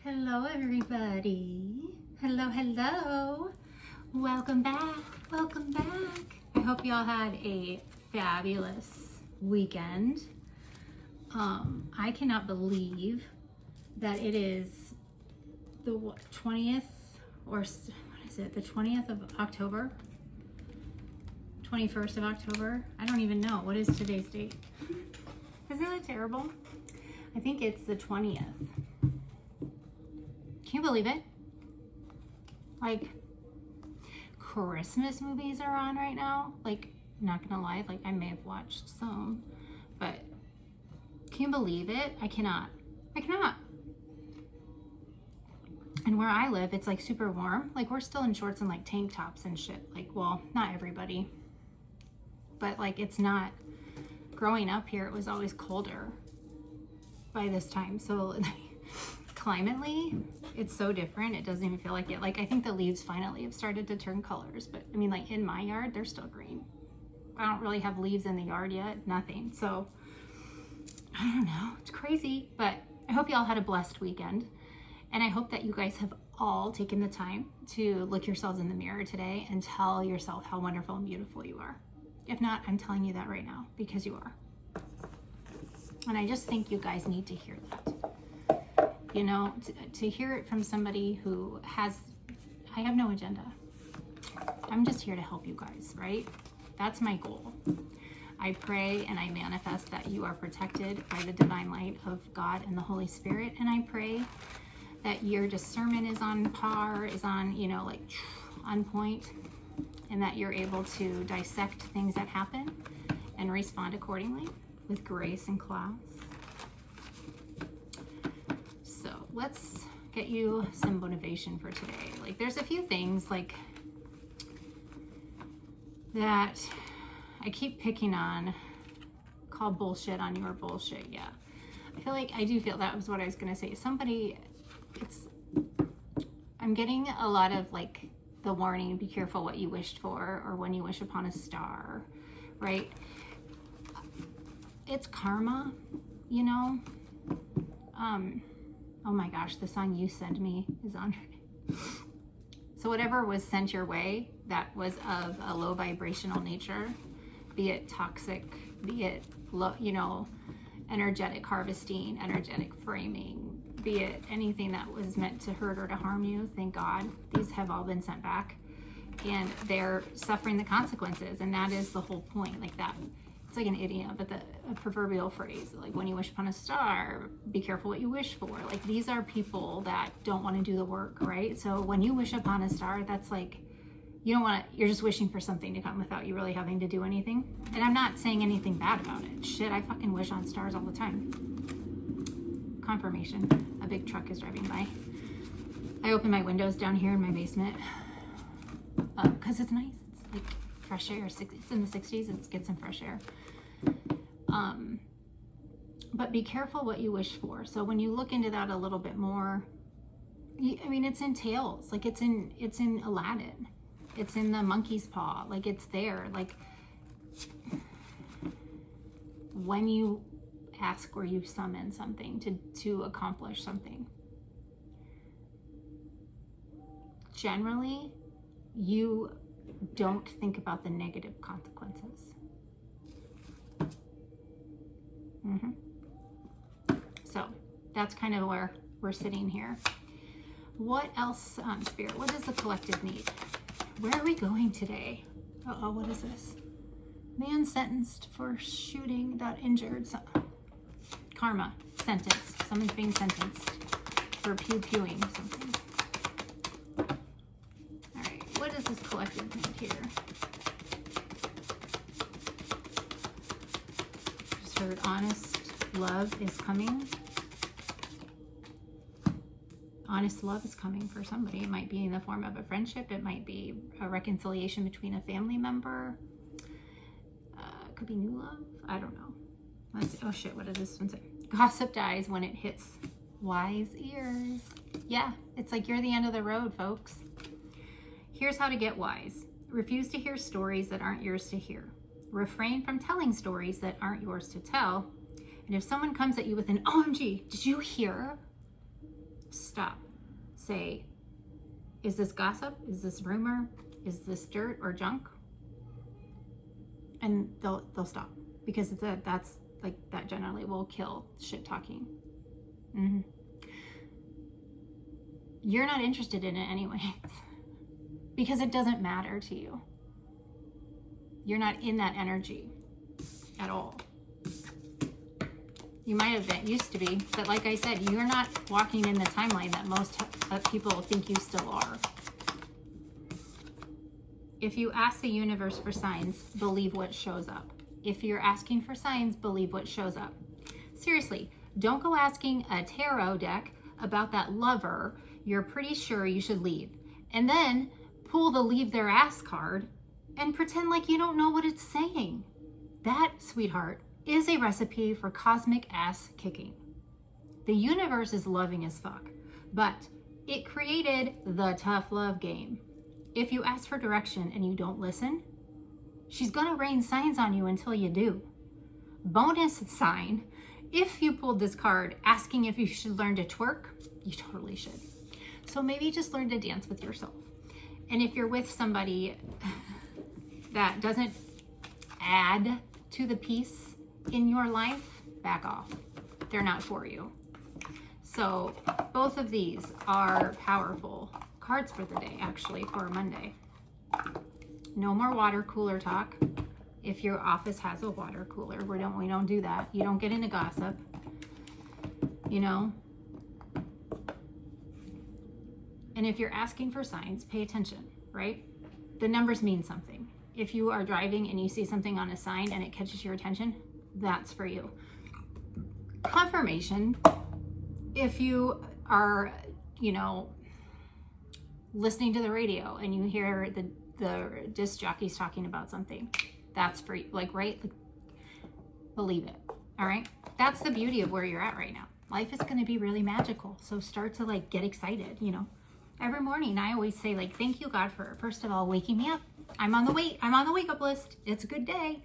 Hello everybody. Hello. Welcome back. I hope y'all had a fabulous weekend. I cannot believe that it is the 20th or what is it? The 20th of October? 21st of October? I don't even know. What is today's date? Isn't that terrible? I think it's the 20th. Can you believe it? Like, Christmas movies are on right now. Like, not gonna lie, like I may have watched some, but can you believe it? I cannot. And where I live, it's like super warm. Like, we're still in shorts and like tank tops and shit. Like, well, not everybody, but like it's not. Growing up here, it was always colder by this time. So climately, it's so different. It doesn't even feel like it. Like, I think the leaves finally have started to turn colors, but I mean, like in my yard, they're still green. I don't really have leaves in the yard yet, nothing. So I don't know, it's crazy, but I hope y'all had a blessed weekend. And I hope that you guys have all taken the time to look yourselves in the mirror today and tell yourself how wonderful and beautiful you are. If not, I'm telling you that right now, because you are. And I just think you guys need to hear that. You know, to hear it from somebody who has, I have no agenda. I'm just here to help you guys, right? That's my goal. I pray and I manifest that you are protected by the divine light of God and the Holy Spirit. And I pray that your discernment is on par, is on, you know, like on point, and that you're able to dissect things that happen and respond accordingly with grace and class. So let's get you some motivation for today. Like, there's a few things like that I keep picking on, call bullshit on your bullshit. Yeah, I do feel that was what I was gonna say. I'm getting a lot of like the warning, be careful what you wished for, or when you wish upon a star, right? It's karma, you know? Oh my gosh, the song You Send Me is on. So whatever was sent your way that was of a low vibrational nature, be it toxic, be it low, you know, energetic harvesting, energetic framing, be it anything that was meant to hurt or to harm you, thank God, these have all been sent back and they're suffering the consequences. And that is the whole point. Like, that, it's like an idiom, but a proverbial phrase, like when you wish upon a star, be careful what you wish for. Like, these are people that don't want to do the work, right? So when you wish upon a star, that's like, you don't want to, you're just wishing for something to come without you really having to do anything. And I'm not saying anything bad about it. Shit, I fucking wish on stars all the time. Confirmation, a big truck is driving by. I open my windows down here in my basement because it's nice. It's like fresh air. It's in the 60s. Let's get some fresh air. But be careful what you wish for. So when you look into that a little bit more, I mean, it's in Tales. Like, it's in Aladdin. It's in the monkey's paw. Like, it's there. Like, when you ask or you summon something to accomplish something, generally you don't think about the negative consequences. So that's kind of where we're sitting here. What else, Spirit? What is the collective need? Where are we going today? Uh-oh, what is this? Man sentenced for shooting that injured karma, sentenced. Someone's being sentenced for pew-pewing something. All right, what is this collective need here? Just heard honest love is coming. Honest love is coming for somebody. It might be in the form of a friendship. It might be a reconciliation between a family member. It could be new love. I don't know. Let's see. Oh shit, what does this one say? Gossip dies when it hits wise ears. Yeah, it's like you're the end of the road, folks. Here's how to get wise. Refuse to hear stories that aren't yours to hear. Refrain from telling stories that aren't yours to tell. And if someone comes at you with an OMG, did you hear? stop. Say, is this gossip? Is this rumor? Is this dirt or junk? And they'll stop, because that's like, that generally will kill shit talking. You're not interested in it anyways, because it doesn't matter to you. You're not in that energy at all. You might have been, used to be, but like I said, you're not walking in the timeline that most people think you still are. If you ask the universe for signs, believe what shows up. If you're asking for signs, believe what shows up. Seriously, don't go asking a tarot deck about that lover you're pretty sure you should leave, and then pull the leave their ass card and pretend like you don't know what it's saying. That, sweetheart, is a recipe for cosmic ass kicking. The universe is loving as fuck, but it created the tough love game. If you ask for direction and you don't listen, she's gonna rain signs on you until you do. Bonus sign, if you pulled this card asking if you should learn to twerk, you totally should. So maybe just learn to dance with yourself. And if you're with somebody that doesn't add to the peace in your life, back off. They're not for you. So both of these are powerful cards for the day, actually, for Monday. No more water cooler talk. If your office has a water cooler, we don't do that. You don't get into gossip, you know. And if you're asking for signs, pay attention, right? The numbers mean something. If you are driving and you see something on a sign and it catches your attention, that's for you. Confirmation, if you are, you know, listening to the radio and you hear the disc jockeys talking about something, that's for you, like, right? Like, believe it, all right? That's the beauty of where you're at right now. Life is gonna be really magical, so start to like get excited, you know? Every morning I always say, like, thank you, God, for first of all waking me up. I'm on the wake up list. It's a good day.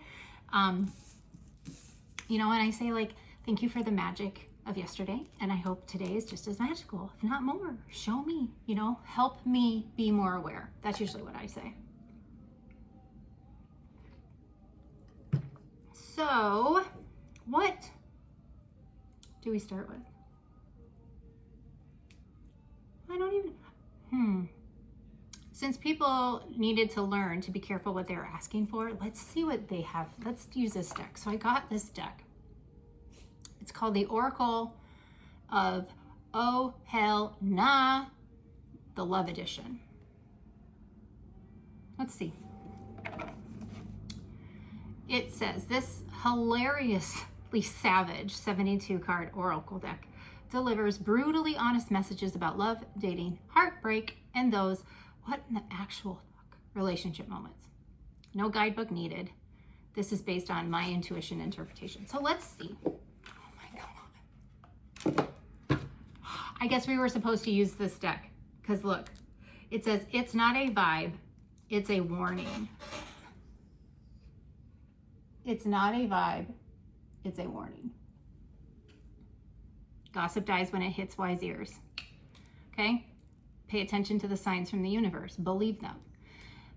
You know, and I say, like, thank you for the magic of yesterday, and I hope today is just as magical, if not more. Show me, you know, help me be more aware. That's usually what I say. So, what do we start with? I don't even, Since people needed to learn to be careful what they're asking for, let's see what they have. Let's use this deck. So I got this deck. It's called the Oracle of Oh Hell Nah, the Love Edition. Let's see. It says, this hilariously savage 72 card Oracle deck delivers brutally honest messages about love, dating, heartbreak, and those what in the actual fuck relationship moments. No guidebook needed. This is based on my intuition interpretation. So let's see. Oh my God. I guess we were supposed to use this deck because look, it says it's not a vibe, it's a warning. It's not a vibe, it's a warning. Gossip dies when it hits wise ears. Okay? Pay attention to the signs from the universe. Believe them.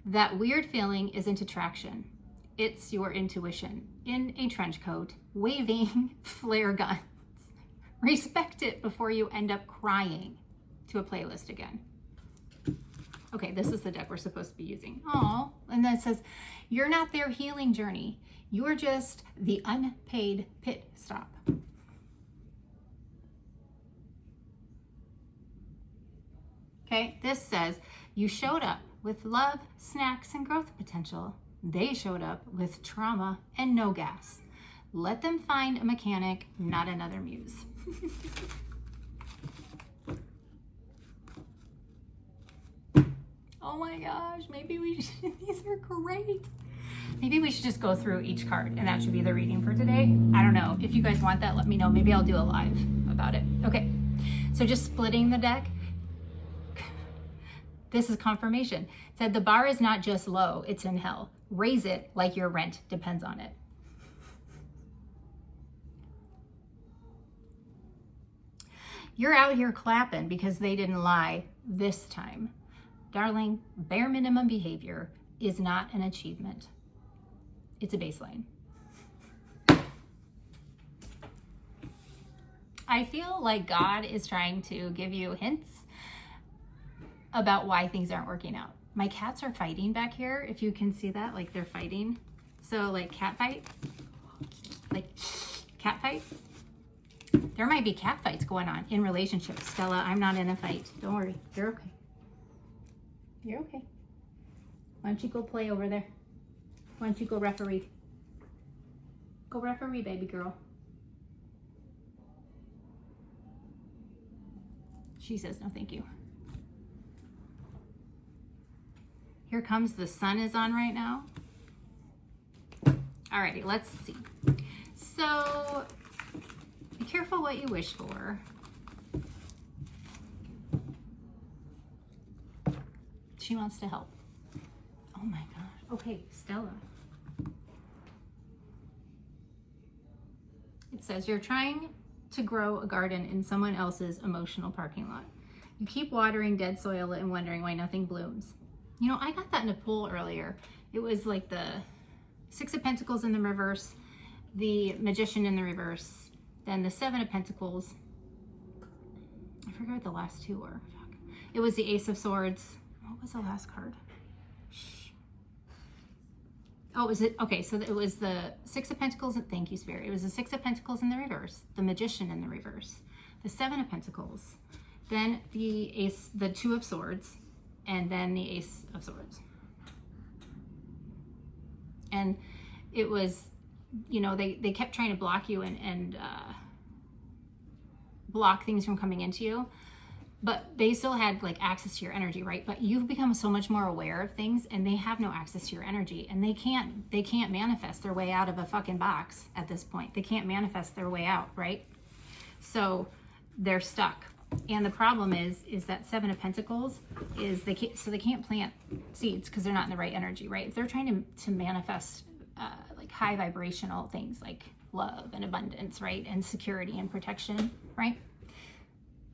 That weird feeling isn't attraction. It's your intuition in a trench coat, waving flare guns. Respect it before you end up crying to a playlist again. Okay, this is the deck we're supposed to be using. Oh, and then it says, you're not their healing journey. You're just the unpaid pit stop. Okay, this says, you showed up with love, snacks, and growth potential. They showed up with trauma and no gas. Let them find a mechanic, not another muse. Oh my gosh, maybe we should, these are great. Maybe we should just go through each card and that should be the reading for today. I don't know. If you guys want that, let me know. Maybe I'll do a live about it. Okay, so just splitting the deck. This is confirmation. It said the bar is not just low, it's in hell. Raise it like your rent depends on it. You're out here clapping because they didn't lie this time. Darling, bare minimum behavior is not an achievement. It's a baseline. I feel like God is trying to give you hints about why things aren't working out. My cats are fighting back here. If you can see that, like they're fighting. So like cat fight, like cat fight. There might be cat fights going on in relationships. Stella, I'm not in a fight. Don't worry. You're okay. You're okay. Why don't you go play over there? Why don't you go referee? Go referee, baby girl. She says no thank you. Here comes the sun is on right now. Alrighty, let's see. So be careful what you wish for. She wants to help. Oh my gosh. Okay, Stella. It says you're trying to grow a garden in someone else's emotional parking lot. You keep watering dead soil and wondering why nothing blooms. You know, I got that in a pool earlier. It was like the Six of Pentacles in the reverse, the Magician in the reverse, then the Seven of Pentacles. I forget what the last two were. It was the Ace of Swords. What was the last card? Shh. Oh, was it? Okay, so it was the Six of Pentacles. Thank you, Spirit. It was the Six of Pentacles in the reverse, the Magician in the reverse, the Seven of Pentacles, then the Ace, the Two of Swords, and then the Ace of Swords. And it was, you know, they kept trying to block you and block things from coming into you. But they still had like access to your energy, right? But you've become so much more aware of things and they have no access to your energy, and they can't manifest their way out of a fucking box at this point. They can't manifest their way out, right? So they're stuck. And the problem is that Seven of Pentacles is they can't plant seeds because they're not in the right energy, right? If they're trying to manifest like high vibrational things like love and abundance, right? And security and protection, right?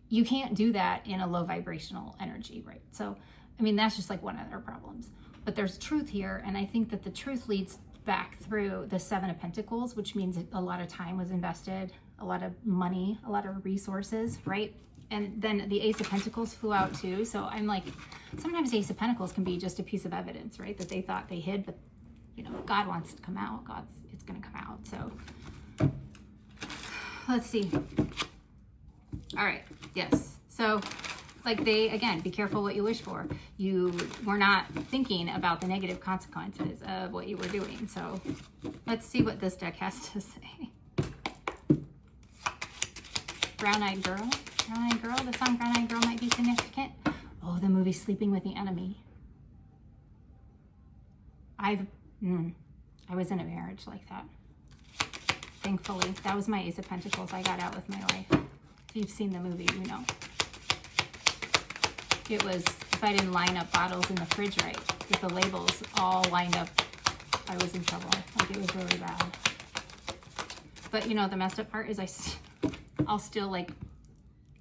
You can't do that in a low vibrational energy, right? So, I mean, that's just like one of their problems. But there's truth here, and I think that the truth leads back through the Seven of Pentacles, which means a lot of time was invested, a lot of money, a lot of resources, right? And then the Ace of Pentacles flew out too. So I'm like, sometimes Ace of Pentacles can be just a piece of evidence, right? That they thought they hid, but you know, God wants it to come out. It's gonna come out. So let's see. All right, yes. So like again, be careful what you wish for. You were not thinking about the negative consequences of what you were doing. So let's see what this deck has to say. Brown-eyed girl. Brown-eyed girl. The song Brown-eyed Girl might be significant. Oh, the movie Sleeping with the Enemy. I was in a marriage like that. Thankfully. That was my Ace of Pentacles. I got out with my life. If you've seen the movie, you know. It was, if I didn't line up bottles in the fridge right, with the labels all lined up, I was in trouble. Like, it was really bad. But, you know, the messed up part is I'll still, like,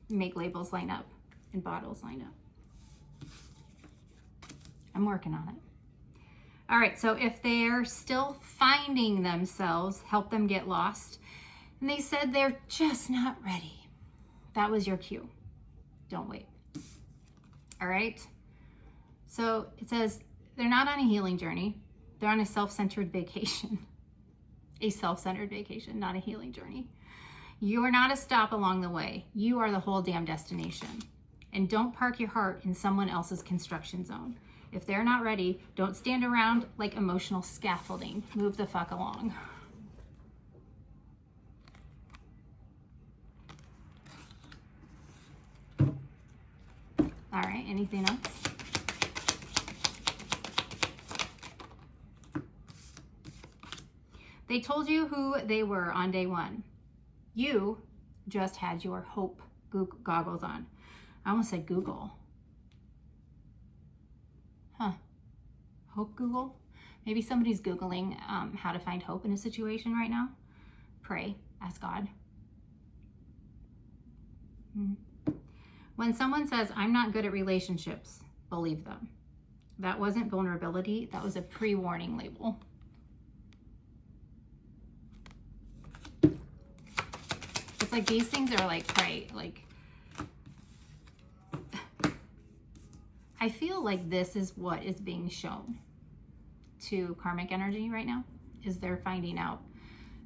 make labels line up and bottles line up. I'm working on it. All right, so if they're still finding themselves, help them get lost. And they said they're just not ready. That was your cue. Don't wait. All right. So it says they're not on a healing journey. They're on a self-centered vacation. A self-centered vacation, not a healing journey. You are not a stop along the way. You are the whole damn destination. And don't park your heart in someone else's construction zone. If they're not ready, don't stand around like emotional scaffolding. Move the fuck along. All right, anything else? They told you who they were on day one. You just had your hope goggles on. I almost said Google. Huh. Hope Google? Maybe somebody's Googling how to find hope in a situation right now. Pray. Ask God. When someone says, I'm not good at relationships, believe them. That wasn't vulnerability. That was a pre-warning label. It's like these things are like, right, like, I feel like this is what is being shown to karmic energy right now, is they're finding out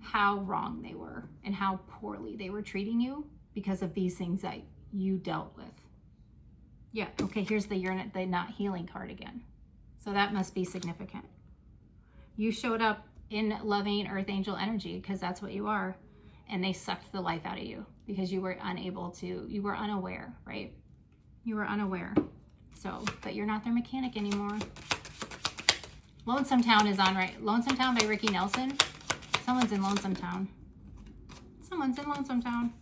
how wrong they were and how poorly they were treating you because of these things that you dealt with. Yeah, okay, here's the not healing card again. So that must be significant. You showed up in loving earth angel energy because that's what you are, and they sucked the life out of you because you were you were unaware, right? You were unaware. So, but you're not their mechanic anymore. Lonesome Town is on, right? Lonesome Town by Ricky Nelson. Someone's in Lonesome Town. Someone's in Lonesome Town.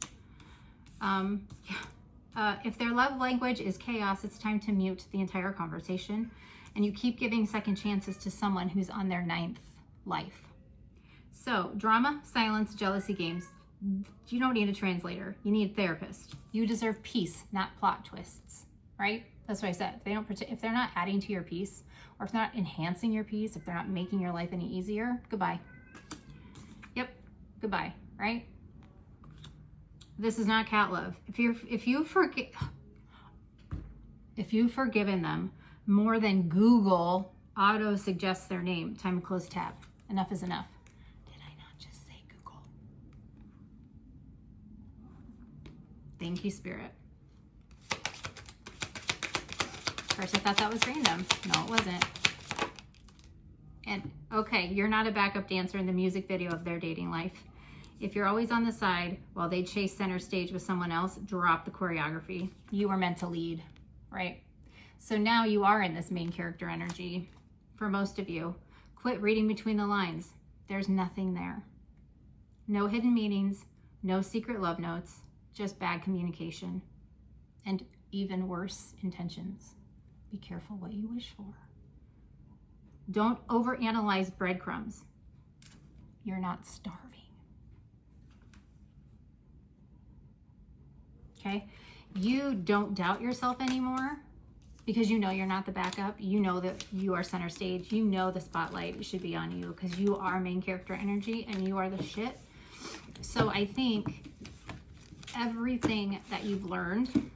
If their love language is chaos, it's time to mute the entire conversation. And you keep giving second chances to someone who's on their 9th life. So, drama, silence, jealousy, games. You don't need a translator. You need a therapist. You deserve peace, not plot twists, right? That's what I said. If they're not adding to your peace, or if they're not enhancing your peace, if they're not making your life any easier, goodbye. Yep, goodbye, right? This is not cat love. If you've forgiven them more than Google auto suggests their name, time to close tab. Enough is enough. Did I not just say Google? Thank you, Spirit. First, I thought that was random. No, it wasn't. And okay, you're not a backup dancer in the music video of their dating life. If you're always on the side while they chase center stage with someone else, drop the choreography. You were meant to lead, right? So now you are in this main character energy. For most of you, quit reading between the lines. There's nothing there. No hidden meanings, no secret love notes, just bad communication, and even worse, intentions. Be careful what you wish for. Don't overanalyze breadcrumbs. You're not starving. Okay? You don't doubt yourself anymore because you know you're not the backup. You know that you are center stage. You know the spotlight should be on you because you are main character energy and you are the shit. So I think everything that you've learned,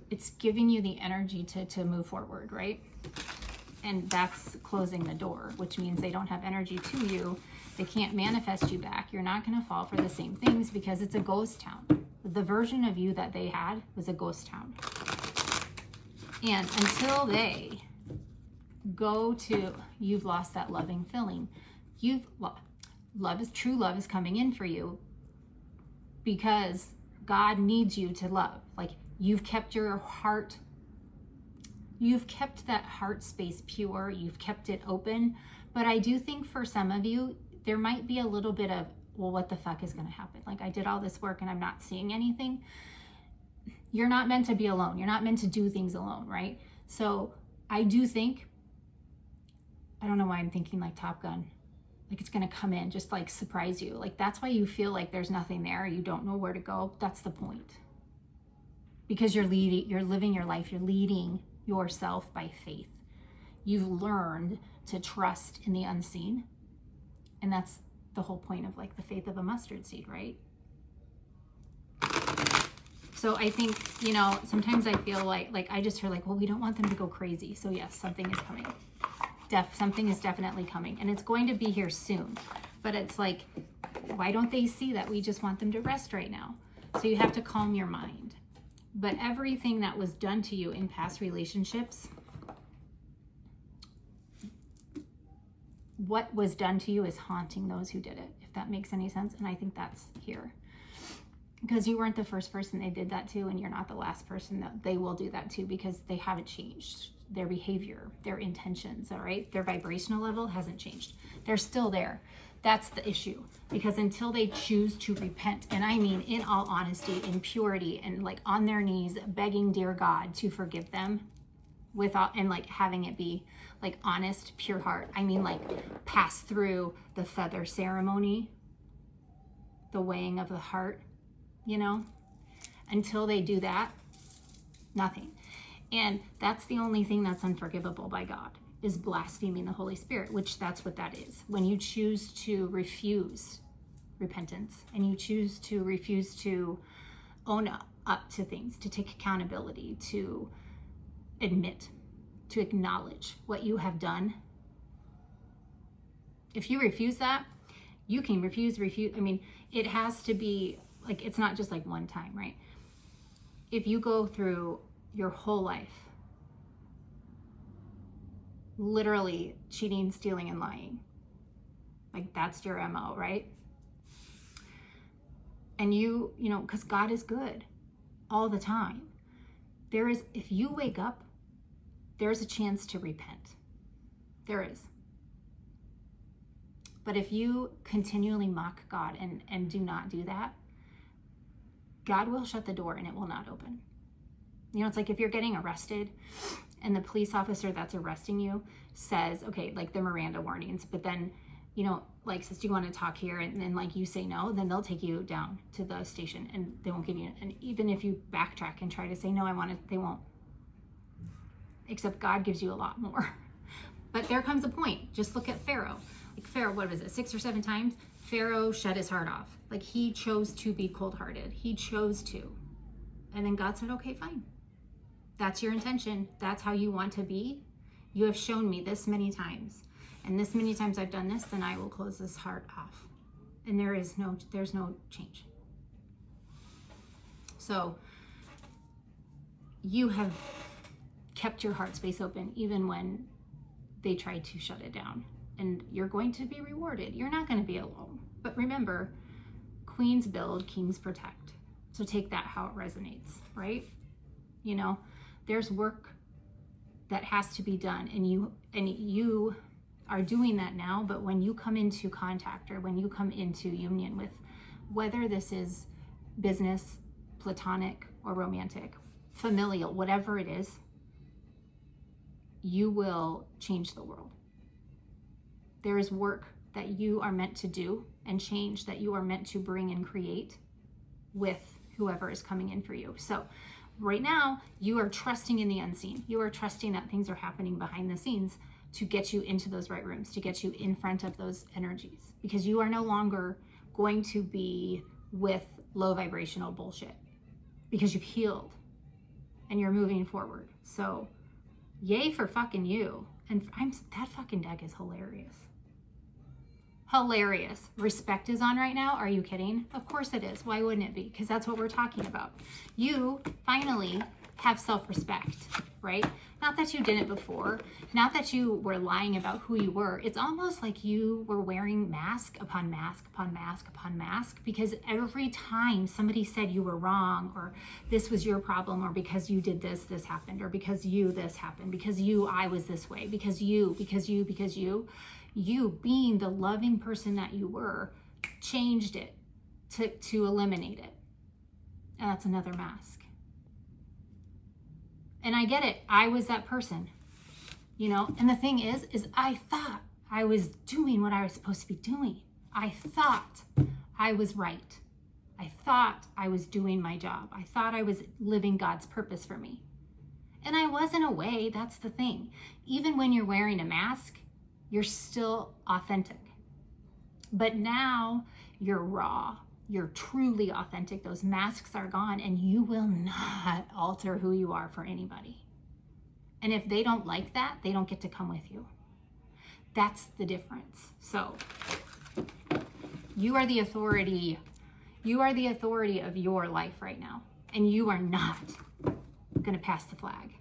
it's giving you the energy to move forward, right? And that's closing the door, which means they don't have energy to you. They can't manifest you back. You're not going to fall for the same things because it's a ghost town. The version of you that they had was a ghost town. And until they go to, you've lost that loving feeling. True love is coming in for you because God needs you to love. Like, you've kept your heart, you've kept that heart space pure, you've kept it open. But I do think for some of you, there might be a little bit of, well, what the fuck is going to happen? Like, I did all this work and I'm not seeing anything. You're not meant to be alone. You're not meant to do things alone, right? So I do think, I don't know why I'm thinking like Top Gun. Like, it's going to come in, just like surprise you. Like, that's why you feel like there's nothing there. You don't know where to go. That's the point. Because you're living your life. You're leading yourself by faith. You've learned to trust in the unseen. And that's the whole point of like the faith of a mustard seed, right? So I think, you know, sometimes I feel like I just hear like, well, we don't want them to go crazy. So yes, something is coming. Something is definitely coming, and it's going to be here soon. But it's like, why don't they see that we just want them to rest right now? So you have to calm your mind. But everything that was done to you in past relationships, what was done to you is haunting those who did it, if that makes any sense. And I think that's here. Because you weren't the first person they did that to, and you're not the last person that they will do that to, because they haven't changed their behavior, their intentions, all right? Their vibrational level hasn't changed. They're still there. That's the issue. Because until they choose to repent, and I mean in all honesty, in purity, and like on their knees, begging dear God to forgive them, and like having it be like honest, pure heart. I mean, like pass through the feather ceremony, the weighing of the heart, you know, until they do that, nothing. And that's the only thing that's unforgivable by God, is blaspheming the Holy Spirit, which that's what that is. When you choose to refuse repentance and you choose to refuse to own up to things, to take accountability, to admit, to acknowledge what you have done. If you refuse that, you can refuse. I mean, it has to be like, it's not just like one time, right? If you go through your whole life literally cheating, stealing, and lying, like that's your MO, right? And you know, because God is good all the time. If you wake up, there's a chance to repent. There is. But if you continually mock God and do not do that, God will shut the door and it will not open. You know, it's like if you're getting arrested and the police officer that's arresting you says, okay, like the Miranda warnings, but then, you know, like says, do you want to talk here? And then like you say no, then they'll take you down to the station and they won't give you, and even if you backtrack and try to say no, I want it, they won't. Except God gives you a lot more. But there comes a point. Just look at Pharaoh. Like Pharaoh, what was it, 6 or 7 times? Pharaoh shut his heart off. Like he chose to be cold-hearted. He chose to. And then God said, okay, fine. That's your intention. That's how you want to be. You have shown me this many times. And this many times I've done this, then I will close this heart off. And there's no change. So you have kept your heart space open even when they tried to shut it down. And you're going to be rewarded. You're not going to be alone. But remember, queens build, kings protect. So take that how it resonates, right? You know, there's work that has to be done, and you are doing that now. But when you come into contact, or when you come into union with, whether this is business, platonic, or romantic, familial, whatever it is, you will change the world. There is work that you are meant to do and change that you are meant to bring and create with whoever is coming in for you. So right now, you are trusting in the unseen. You are trusting that things are happening behind the scenes to get you into those right rooms, to get you in front of those energies, because you are no longer going to be with low vibrational bullshit, because you've healed and you're moving forward. So yay for fucking you. And that fucking deck is hilarious. Hilarious. Respect is on right now. Are you kidding? Of course it is. Why wouldn't it be? Because that's what we're talking about. You finally have self-respect, right? Not that you didn't before. Not that you were lying about who you were. It's almost like you were wearing mask upon mask upon mask upon mask, because every time somebody said you were wrong, or this was your problem, or because you did this, this happened, or because you, this happened, because you, I was this way, because you, you being the loving person that you were, changed it to eliminate it. And that's another mask. And I get it. I was that person, you know? And the thing is I thought I was doing what I was supposed to be doing. I thought I was right. I thought I was doing my job. I thought I was living God's purpose for me. And I was in a way. That's the thing. Even when you're wearing a mask, you're still authentic. But now you're raw. You're truly authentic. Those masks are gone, and you will not alter who you are for anybody. And if they don't like that, they don't get to come with you. That's the difference. So you are the authority. You are the authority of your life right now, and you are not going to pass the flag.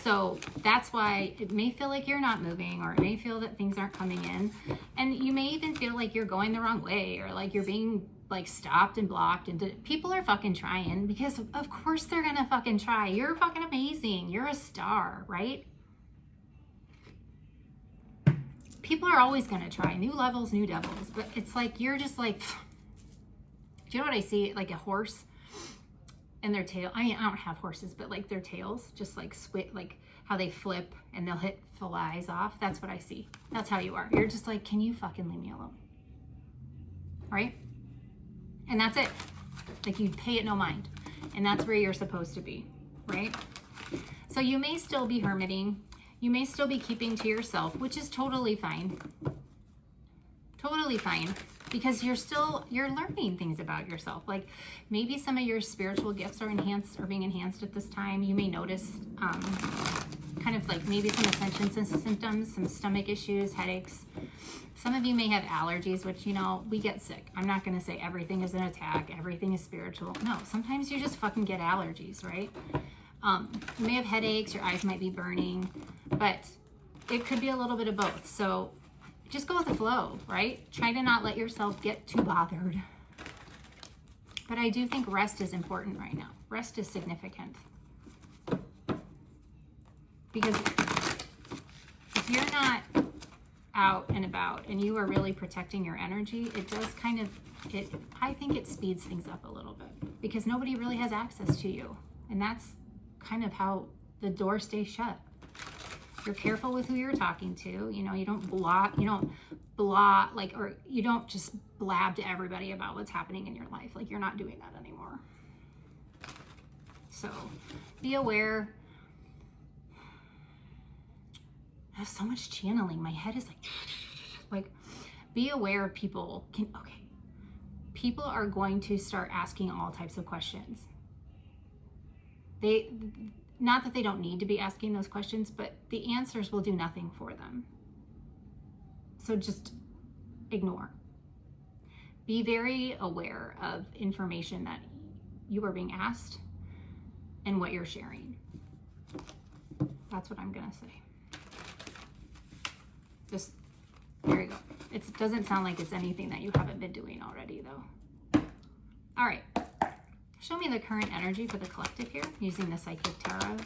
So that's why it may feel like you're not moving, or it may feel that things aren't coming in. And you may even feel like you're going the wrong way, or like you're being like stopped and blocked. And people are fucking trying, because of course they're going to fucking try. You're fucking amazing. You're a star, right? People are always going to try. New levels, new devils. But it's like, you're just like, do you know what I see? Like a horse. And their tail, I mean, I don't have horses, but like their tails just like like how they flip and they'll hit flies off. That's what I see. That's how you are. You're just like, can you fucking leave me alone? Right? And that's it. Like, you pay it no mind. And that's where you're supposed to be, right? So you may still be hermiting. You may still be keeping to yourself, which is totally fine. Totally fine. Because you're learning things about yourself. Like, maybe some of your spiritual gifts are being enhanced at this time. You may notice kind of like maybe some ascension symptoms, some stomach issues, headaches. Some of you may have allergies, which, you know, we get sick. I'm not going to say everything is an attack, everything is spiritual. No, sometimes you just fucking get allergies, right? You may have headaches, your eyes might be burning, but it could be a little bit of both. So just go with the flow, right? Try to not let yourself get too bothered. But I do think rest is important right now. Rest is significant. Because if you're not out and about and you are really protecting your energy, it does kind of, I think it speeds things up a little bit because nobody really has access to you. And that's kind of how the door stays shut. You're careful with who you're talking to. You know, you don't like, or you don't just blab to everybody about what's happening in your life. Like, you're not doing that anymore. So be aware. I have so much channeling. My head is like, be aware of people. People are going to start asking all types of questions. Not that they don't need to be asking those questions, but the answers will do nothing for them. So just ignore. Be very aware of information that you are being asked and what you're sharing. That's what I'm gonna say. Just, there you go. It doesn't sound like it's anything that you haven't been doing already, though. All right. Show me the current energy for the collective here using the Psychic Tarot.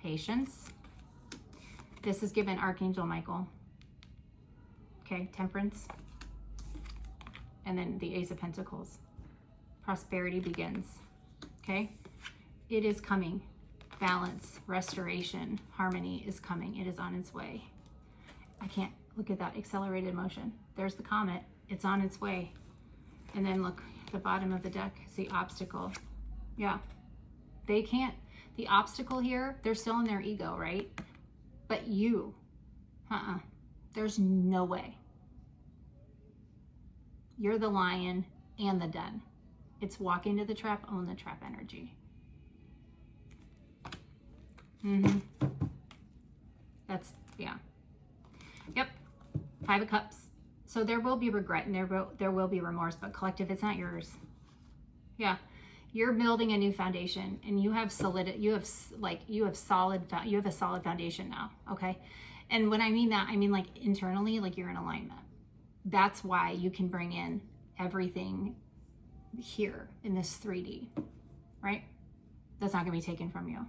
Patience. This is given Archangel Michael. Okay, Temperance. And then the Ace of Pentacles. Prosperity begins. Okay? It is coming. Balance, restoration, harmony is coming. It is on its way. I can't look at that accelerated motion. There's the comet. It's on its way. And then look at the bottom of the deck. It's the obstacle. Yeah. They can't. The obstacle here, they're still in their ego, right? But you, there's no way. You're the lion and the den. It's walk into the trap, own the trap energy. That's, yeah. Yep. 5 of Cups. So there will be regret and there will be remorse, but collective, it's not yours. Yeah. You're building a new foundation and you have a solid foundation now. Okay. And when I mean that, I mean like internally, like you're in alignment. That's why you can bring in everything here in this 3D, right? That's not gonna be taken from you.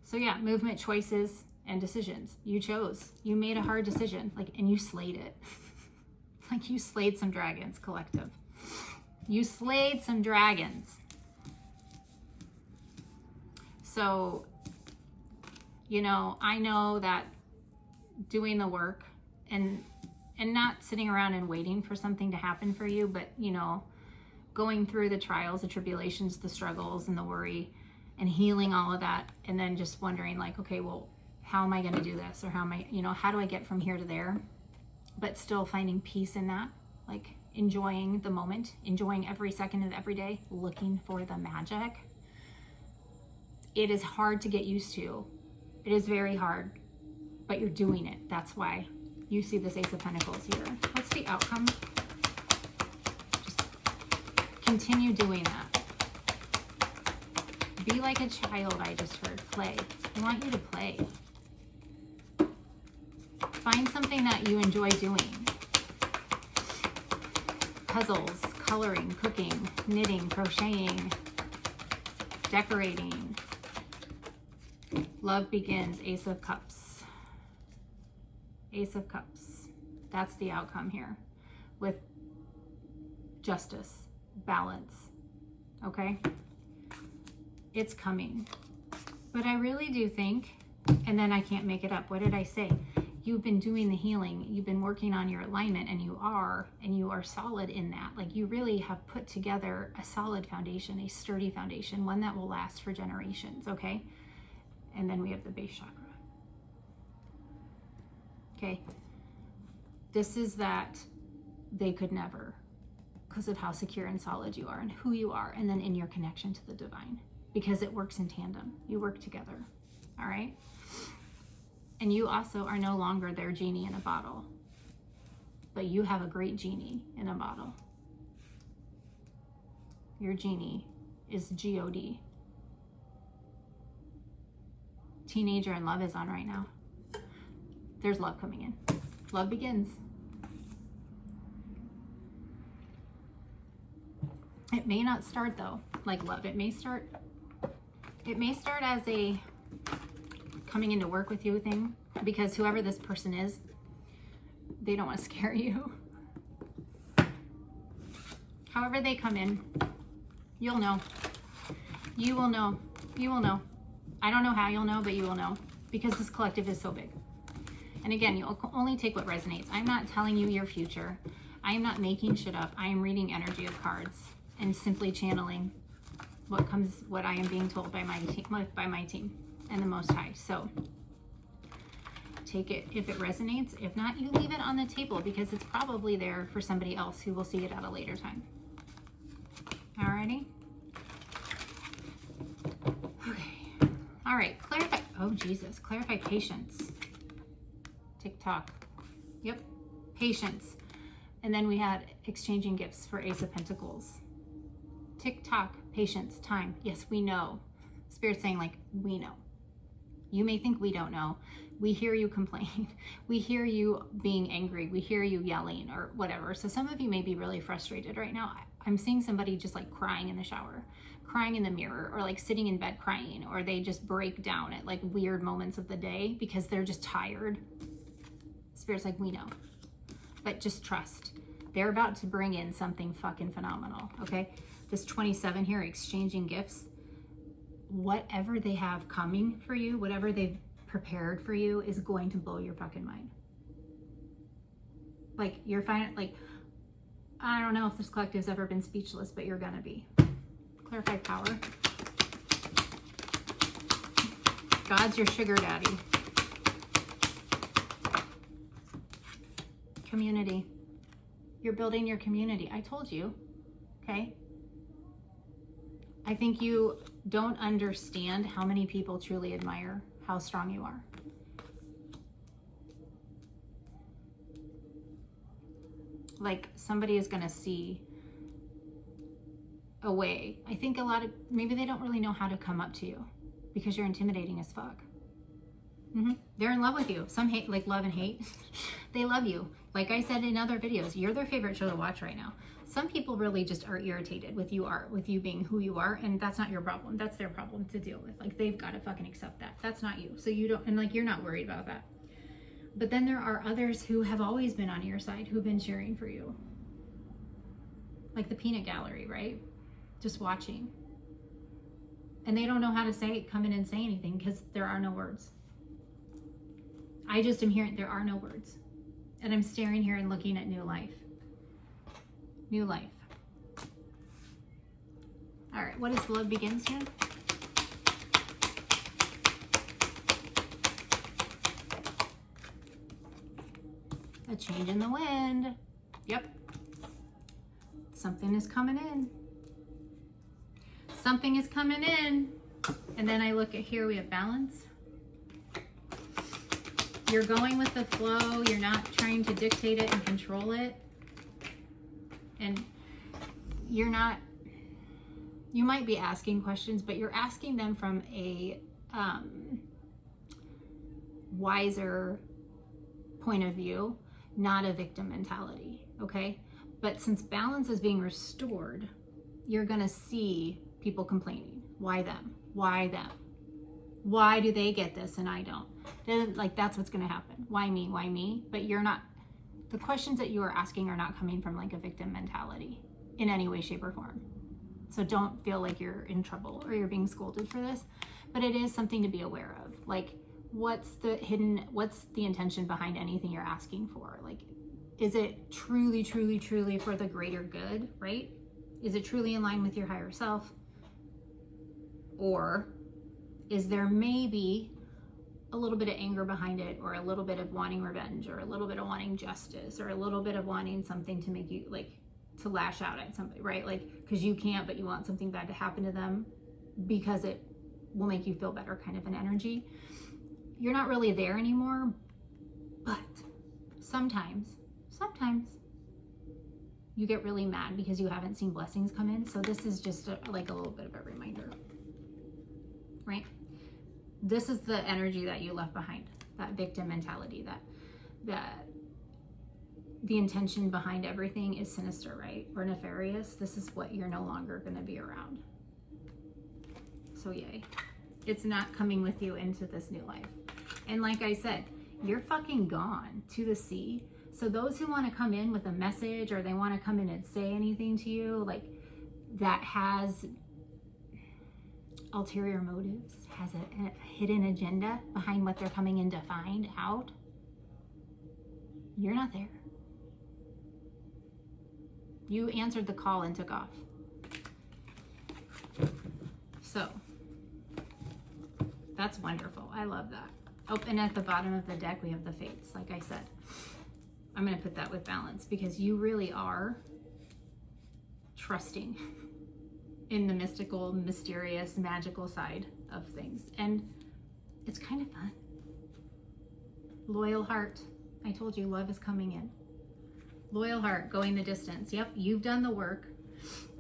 So yeah, movement, choices, and decisions. You chose. You made a hard decision, and you slayed it. Like you slayed some dragons, collective. You slayed some dragons. So, I know that doing the work and not sitting around and waiting for something to happen for you, but, going through the trials, the tribulations, the struggles, and the worry, and healing all of that, and then just wondering okay, well, how am I going to do this? Or how do I get from here to there? But still finding peace in that, enjoying the moment, enjoying every second of every day, looking for the magic. It is hard to get used to. It is very hard, but you're doing it. That's why you see this Ace of Pentacles here. What's the outcome? Just continue doing that. Be like a child, I just heard. Play. I want you to play. Find something that you enjoy doing. Puzzles, coloring, cooking, knitting, crocheting, decorating. Love begins. Ace of Cups. Ace of Cups. That's the outcome here with justice. balance, okay? It's coming. But I really do think, and then I can't make it up. What did I say? You've been doing the healing. You've been working on your alignment, and you are solid in that. Like, you really have put together a solid foundation, a sturdy foundation, one that will last for generations, okay? And then we have the base chakra. Okay. This is that they could never, because of how secure and solid you are and who you are, and then in your connection to the divine, because it works in tandem. You work together. All right. And you also are no longer their genie in a bottle, but you have a great genie in a bottle. Your genie is God. Teenager in love is on right now. There's love coming in. Love begins. It may not start though, like love. It may start as a coming into work with you thing, because whoever this person is, they don't want to scare you. However they come in, you'll know. You will know. You will know. I don't know how you'll know, but you will know, because this collective is so big. And again, you'll only take what resonates. I'm not telling you your future. I am not making shit up. I am reading energy of cards and simply channeling what I am being told by my team and the Most High. So take it if it resonates. If not, you leave it on the table, because it's probably there for somebody else who will see it at a later time. Alrighty. Okay. All right. Clarify. Oh, Jesus. Clarify patience. TikTok. Yep. Patience. And then we had exchanging gifts for Ace of Pentacles. TikTok. Patience. Time. Yes, we know. Spirit's saying, like, we know. You may think we don't know. We hear you complain. We hear you being angry. We hear you yelling or whatever. So some of you may be really frustrated right now. I'm seeing somebody just like crying in the shower, crying in the mirror, or like sitting in bed crying, or they just break down at like weird moments of the day because they're just tired. Spirit's like, we know, but just trust. They're about to bring in something fucking phenomenal, okay? This 27 here, exchanging gifts. Whatever they have coming for you, whatever they've prepared for you, is going to blow your fucking mind. Like, you're fine, like, I don't know if this collective's ever been speechless, but you're gonna be. Clarify power. God's your sugar daddy. Community. You're building your community. I told you, okay? I think you don't understand how many people truly admire how strong you are. Like, somebody is gonna see a way. I think a lot of, maybe they don't really know how to come up to you because you're intimidating as fuck. They're in love with you. Some hate, like love and hate. They love you. Like I said in other videos, you're their favorite show to watch right now. Some people really just are irritated with you being who you are, and that's not your problem. That's their problem to deal with. Like, they've got to fucking accept that. That's not you. So you don't, and like, you're not worried about that. But then there are others who have always been on your side, who've been cheering for you. Like the peanut gallery, right? Just watching. And they don't know how to come in and say anything because there are no words. I just am hearing there are no words. And I'm staring here and looking at new life. New life. All right, what is love begins here? A change in the wind. Yep. Something is coming in. Something is coming in. And then I look at here, we have balance. You're going with the flow. You're not trying to dictate it and control it. And you're not, you might be asking questions, but you're asking them from a wiser point of view, not a victim mentality, okay? But since balance is being restored, you're gonna see people complaining. Why them? Why them? Why do they get this and I don't? Like, that's what's gonna happen. Why me? Why me? But you're not, the questions that you are asking are not coming from like a victim mentality. in any way, shape, or form. So don't feel like you're in trouble or you're being scolded for this, but it is something to be aware of. Like, what's the intention behind anything you're asking for? Like, is it truly, truly, truly for the greater good, right? Is it truly in line with your higher self? Or is there maybe a little bit of anger behind it, or a little bit of wanting revenge, or a little bit of wanting justice, or a little bit of wanting something to make you, like, to lash out at somebody, right? Like, because you can't, but you want something bad to happen to them because it will make you feel better, kind of an energy. You're not really there anymore, but sometimes you get really mad because you haven't seen blessings come in. So this is just like a little bit of a reminder, right? This is the energy that you left behind, that victim mentality, that the intention behind everything is sinister, right? Or nefarious. This is what you're no longer going to be around. So yay. It's not coming with you into this new life. And like I said, you're fucking gone to the sea. So those who want to come in with a message, or they want to come in and say anything to you, like, that has ulterior motives, has a hidden agenda behind what they're coming in to find out, you're not there. You answered the call and took off. So that's wonderful. I love that. Oh, and at the bottom of the deck, we have the fates. Like I said, I'm going to put that with balance, because you really are trusting in the mystical, mysterious, magical side of things. And it's kind of fun. Loyal heart. I told you, love is coming in. Loyal heart, going the distance. Yep, you've done the work.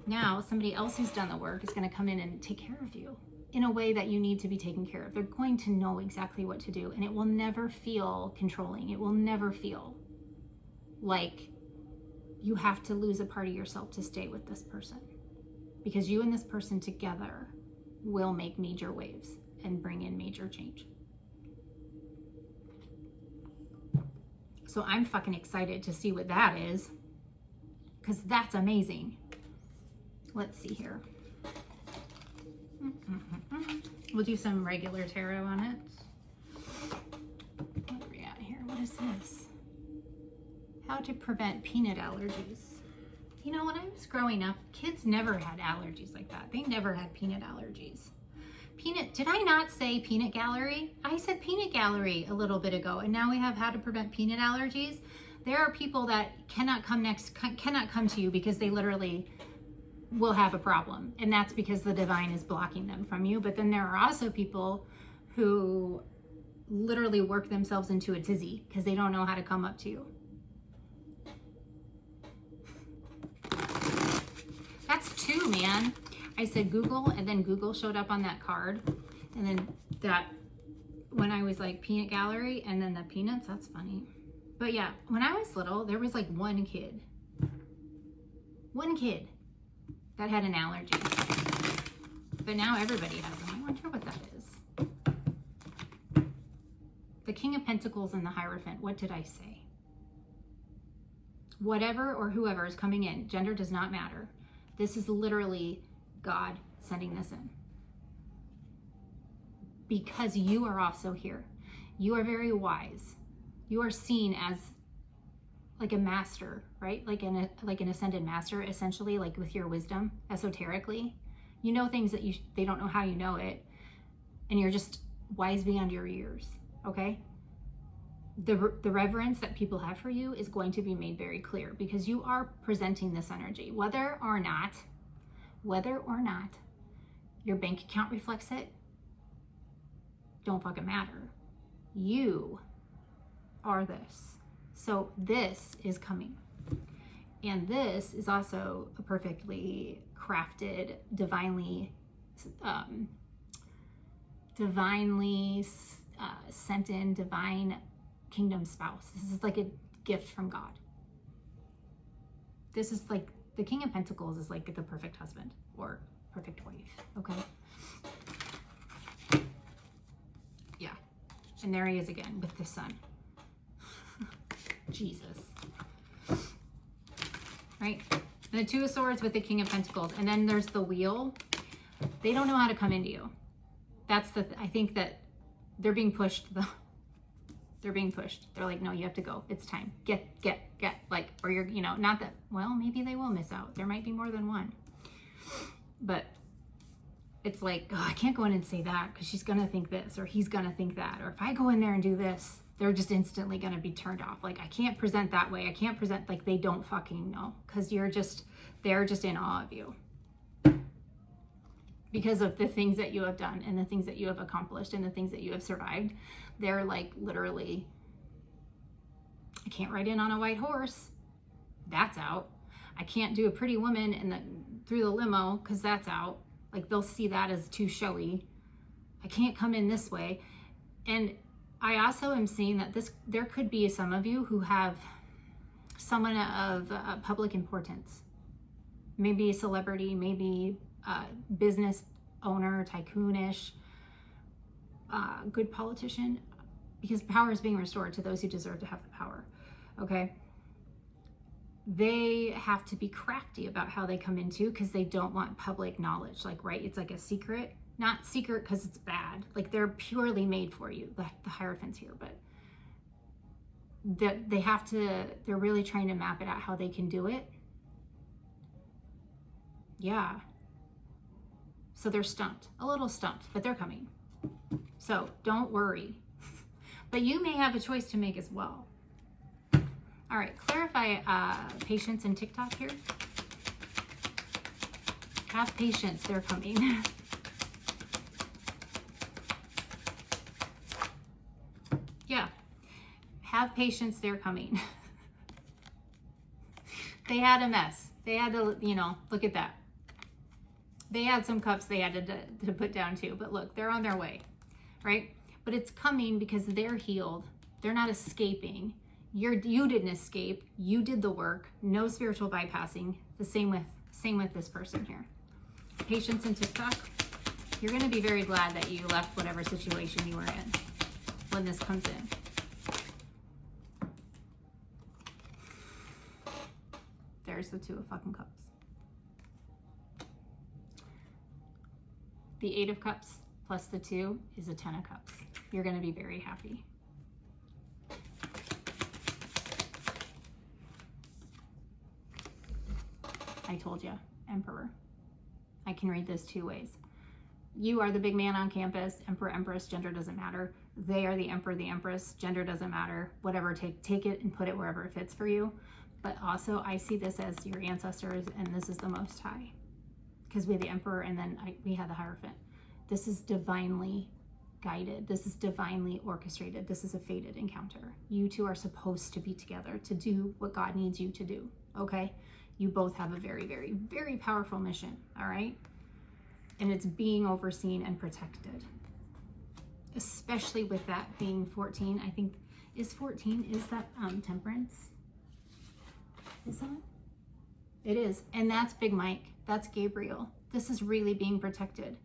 Now somebody else who's done the work is going to come in and take care of you in a way that you need to be taken care of. They're going to know exactly what to do, and it will never feel controlling. It will never feel like you have to lose a part of yourself to stay with this person, because you and this person together will make major waves and bring in major change. So I'm fucking excited to see what that is, because that's amazing. Let's see here. We'll do some regular tarot on it. What are we at here? What is this? How to prevent peanut allergies. You know, when I was growing up, kids never had allergies like that. They never had peanut allergies. Did I not say peanut gallery? I said peanut gallery a little bit ago, and now we have how to prevent peanut allergies. There are people that cannot come to you because they literally will have a problem, and that's because the divine is blocking them from you. But then there are also people who literally work themselves into a tizzy because they don't know how to come up to you. That's two, man. I said Google, and then Google showed up on that card, and then that, when I was like peanut gallery, and then the peanuts. That's funny. But yeah, when I was little, there was like one kid that had an allergy, but now everybody has them. I wonder what that is. The King of Pentacles and the Hierophant. What did I say? Whatever or whoever is coming in, gender does not matter. This is literally God sending this in, because you are also here. You are very wise. You are seen as like a master, right? Like an ascended master, essentially, like with your wisdom, esoterically. You know things that they don't know how you know it, and you're just wise beyond your years, okay? The reverence that people have for you is going to be made very clear, because you are presenting this energy, whether or not your bank account reflects it, don't fucking matter. You are this. So this is coming. And this is also a perfectly crafted, divinely sent in divine kingdom spouse. This is like a gift from God. This is like, the King of Pentacles is like the perfect husband or perfect wife, okay? Yeah. And there he is again with the sun. Jesus. Right? And the Two of Swords with the King of Pentacles. And then there's the Wheel. They don't know how to come into you. That's I think that they're being pushed. They're being pushed. They're like, no, you have to go. It's time. Get. Like, or you're, you know, not that, well, maybe they will miss out. There might be more than one. But it's like, oh, I can't go in and say that because she's going to think this or he's going to think that. Or if I go in there and do this, they're just instantly going to be turned off. Like, I can't present that way. I can't present, like, they don't fucking know because they're just in awe of you. Because of the things that you have done and the things that you have accomplished and the things that you have survived. They're like, literally, I can't ride in on a white horse. That's out. I can't do a pretty woman through the limo because that's out. Like, they'll see that as too showy. I can't come in this way. And I also am seeing that there could be some of you who have someone of public importance. Maybe a celebrity, maybe a business owner, tycoonish, good politician, because power is being restored to those who deserve to have the power. Okay? They have to be crafty about how they come into, because they don't want public knowledge. Like, right? It's like a secret. Not secret because it's bad. Like, they're purely made for you, the Hierophants here, but they have to, they're really trying to map it out how they can do it. Yeah. So they're stumped, a little stumped, but they're coming. So don't worry. But you may have a choice to make as well. All right, clarify patience and TikTok here. Have patience, they're coming. Yeah, have patience, they're coming. They had a mess. They had to, you know, look at that. They had some cups they had to put down too, but look, they're on their way, right? But it's coming because they're healed. They're not escaping. You didn't escape. You did the work. No spiritual bypassing. The same with this person here. Patience and TikTok. You're going to be very glad that you left whatever situation you were in when this comes in. There's the Two of fucking Cups. The Eight of Cups plus the 2 is a 10 of Cups. You're going to be very happy. I told you, Emperor. I can read this 2 ways. You are the big man on campus. Emperor, Empress, gender doesn't matter. They are the Emperor, the Empress, gender doesn't matter. Whatever, take it and put it wherever it fits for you. But also, I see this as your ancestors, and this is the Most High. Because we have the Emperor, and then we have the Hierophant. This is divinely guided. This is divinely orchestrated. This is a fated encounter. You two are supposed to be together to do what God needs you to do, okay? You both have a very, very, very powerful mission, all right? And it's being overseen and protected. Especially with that being 14. I think, is 14, is that Temperance? Is that? It is. And that's Big Mike. That's Gabriel. This is really being protected.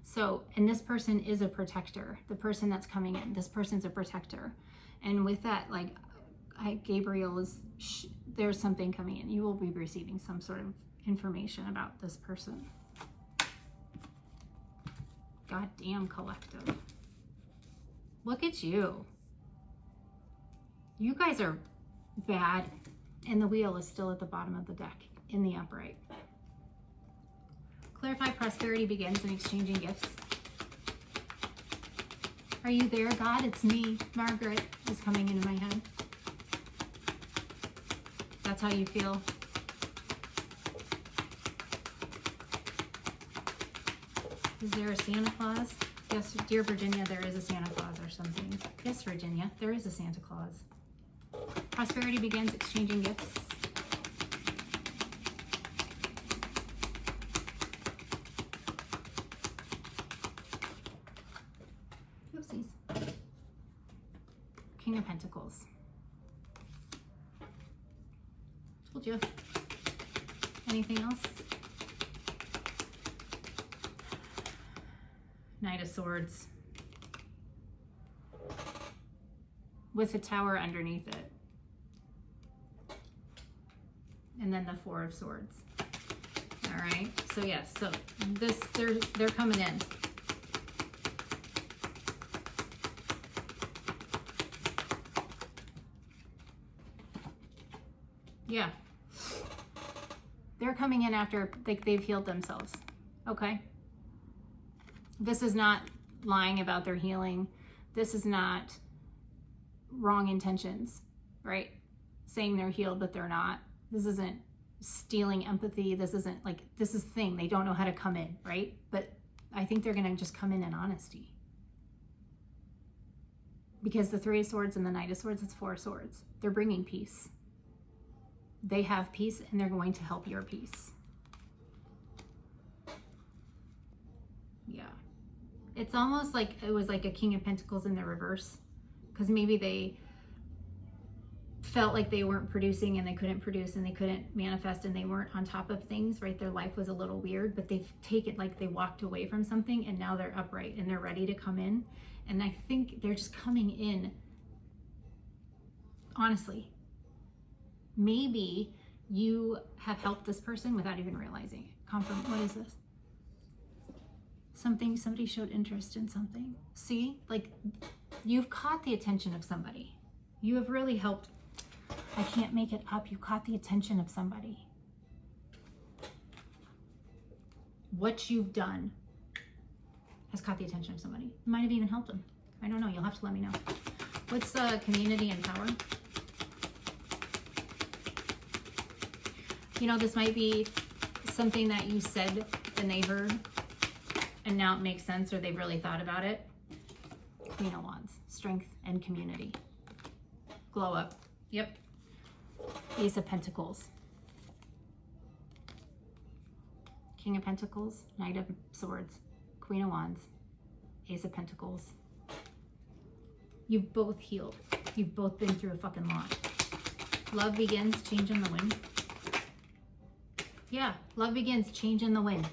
So, and this person is a protector. The person that's coming in, this person's a protector. And with that, like, Gabriel is, there's something coming in. You will be receiving some sort of information about this person. Goddamn collective. Look at you. You guys are bad. And the Wheel is still at the bottom of the deck in the upright. Clarify prosperity begins in exchanging gifts. Are you there, God? It's me. Margaret is coming into my head. That's how you feel. Is there a Santa Claus? Yes, dear Virginia, there is a Santa Claus or something. Yes, Virginia, there is a Santa Claus. Prosperity begins exchanging gifts. Oopsies. King of Pentacles. Told you. Anything else? Knight of Swords. With a tower underneath it. And then the Four of Swords. All right. So yes. So this, they're coming in. Yeah. They're coming in after they've healed themselves. Okay. This is not lying about their healing. This is not wrong intentions, right? Saying they're healed, but they're not. This isn't stealing empathy. This isn't like, this is the thing. They don't know how to come in, right? But I think they're going to just come in honesty. Because the Three of Swords and the Knight of Swords, it's 4 swords. They're bringing peace. They have peace and they're going to help your peace. Yeah. It's almost like it was like a King of Pentacles in the reverse. Because maybe they felt like they weren't producing and they couldn't produce and they couldn't manifest and they weren't on top of things, right? Their life was a little weird, but they've taken, like they walked away from something and now they're upright and they're ready to come in. And I think they're just coming in, honestly. Maybe you have helped this person without even realizing it. What is this? Somebody showed interest in something. See, like you've caught the attention of somebody. You have really helped. I can't make it up. You caught the attention of somebody. What you've done has caught the attention of somebody. You might have even helped them. I don't know. You'll have to let me know. What's community and power? You know, this might be something that you said and they heard, and now it makes sense, or they've really thought about it. Queen of Wands, strength and community. Glow up. Yep. Ace of Pentacles. King of Pentacles, Knight of Swords, Queen of Wands, Ace of Pentacles. You've both healed. You've both been through a fucking lot. Love begins, change in the wind. Yeah, love begins, change in the wind.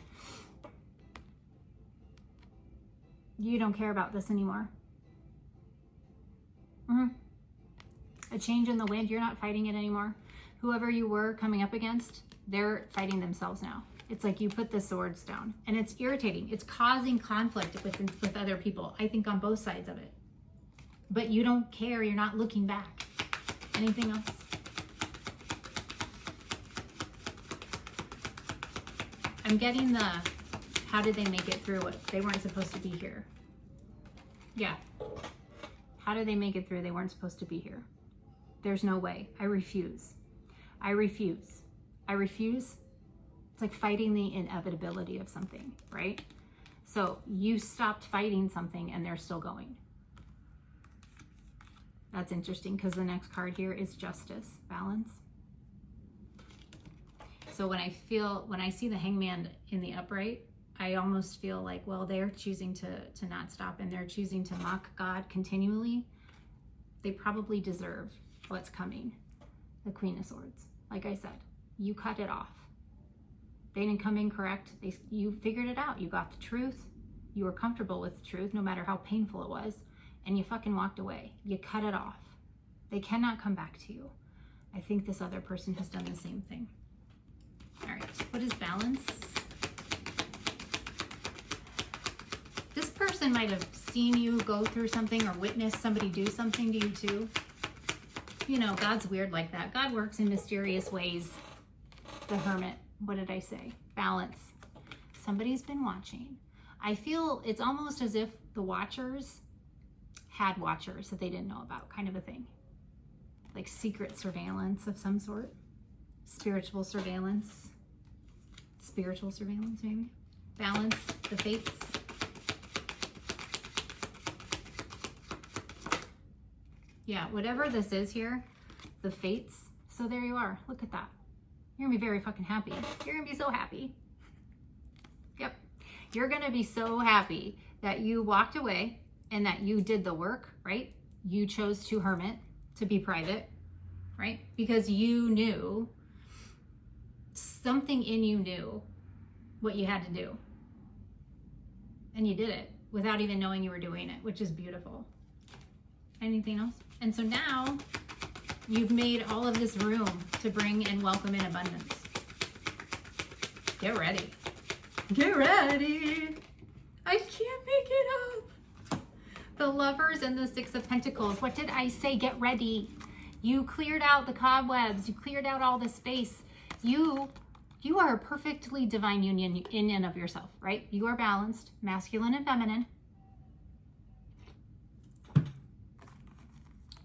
You don't care about this anymore. A change in the wind, you're not fighting it anymore. Whoever you were coming up against, they're fighting themselves now. It's like you put the swords down and it's irritating. It's causing conflict with other people, I think on both sides of it. But you don't care, you're not looking back. Anything else? I'm getting the, how did they make it through it? They weren't supposed to be here. Yeah. How did they make it through? They weren't supposed to be here. There's no way. I refuse. I refuse. I refuse. It's like fighting the inevitability of something, right? So you stopped fighting something and they're still going. That's interesting because the next card here is justice, balance. So when I see the Hangman in the upright, I almost feel like, well, they're choosing to not stop and they're choosing to mock God continually. They probably deserve what's coming. The Queen of Swords. Like I said, you cut it off. They didn't come in correct. You figured it out. You got the truth. You were comfortable with the truth, no matter how painful it was. And you fucking walked away. You cut it off. They cannot come back to you. I think this other person has done the same thing. All right, what is balance? This person might have seen you go through something or witnessed somebody do something to you too. You know, God's weird like that. God works in mysterious ways. The Hermit, what did I say? Balance. Somebody's been watching. I feel it's almost as if the watchers had watchers that they didn't know about, kind of a thing. Like secret surveillance of some sort. Spiritual surveillance. Spiritual surveillance, maybe. Balance, the fates. Yeah, whatever this is here, the fates. So there you are. Look at that. You're gonna be very fucking happy. You're gonna be so happy. Yep. You're gonna be so happy that you walked away and that you did the work, right? You chose to hermit, to be private, right? Because you knew, something in you knew what you had to do. And you did it without even knowing you were doing it, which is beautiful. Anything else? And so now you've made all of this room to bring and welcome in abundance. Get ready. Get ready. I can't make it up. The Lovers and the Six of Pentacles. What did I say? Get ready. You cleared out the cobwebs. You cleared out all the space. You are a perfectly divine union in and of yourself, right? You are balanced, masculine and feminine.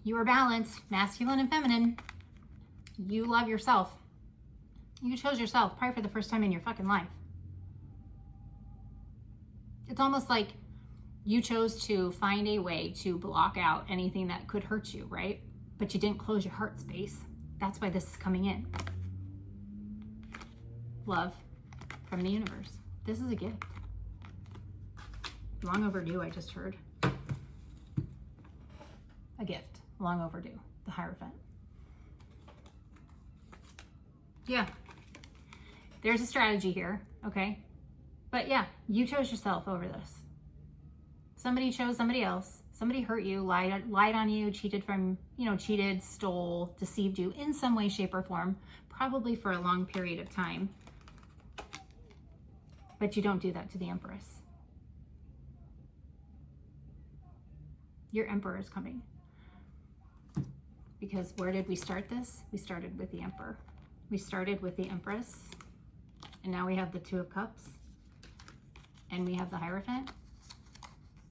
You are balanced, masculine and feminine. You love yourself. You chose yourself probably for the first time in your fucking life. It's almost like you chose to find a way to block out anything that could hurt you, right? But you didn't close your heart space. That's why this is coming in. Love from the universe. This is a gift. Long overdue, I just heard. A gift. Long overdue. The Hierophant. Yeah. There's a strategy here, okay? But yeah, you chose yourself over this. Somebody chose somebody else. Somebody hurt you, lied on you, cheated, stole, deceived you in some way, shape, or form, probably for a long period of time. But you don't do that to the Empress. Your Emperor is coming. Because where did we start this? We started with the Emperor. We started with the Empress. And now we have the Two of Cups. And we have the Hierophant.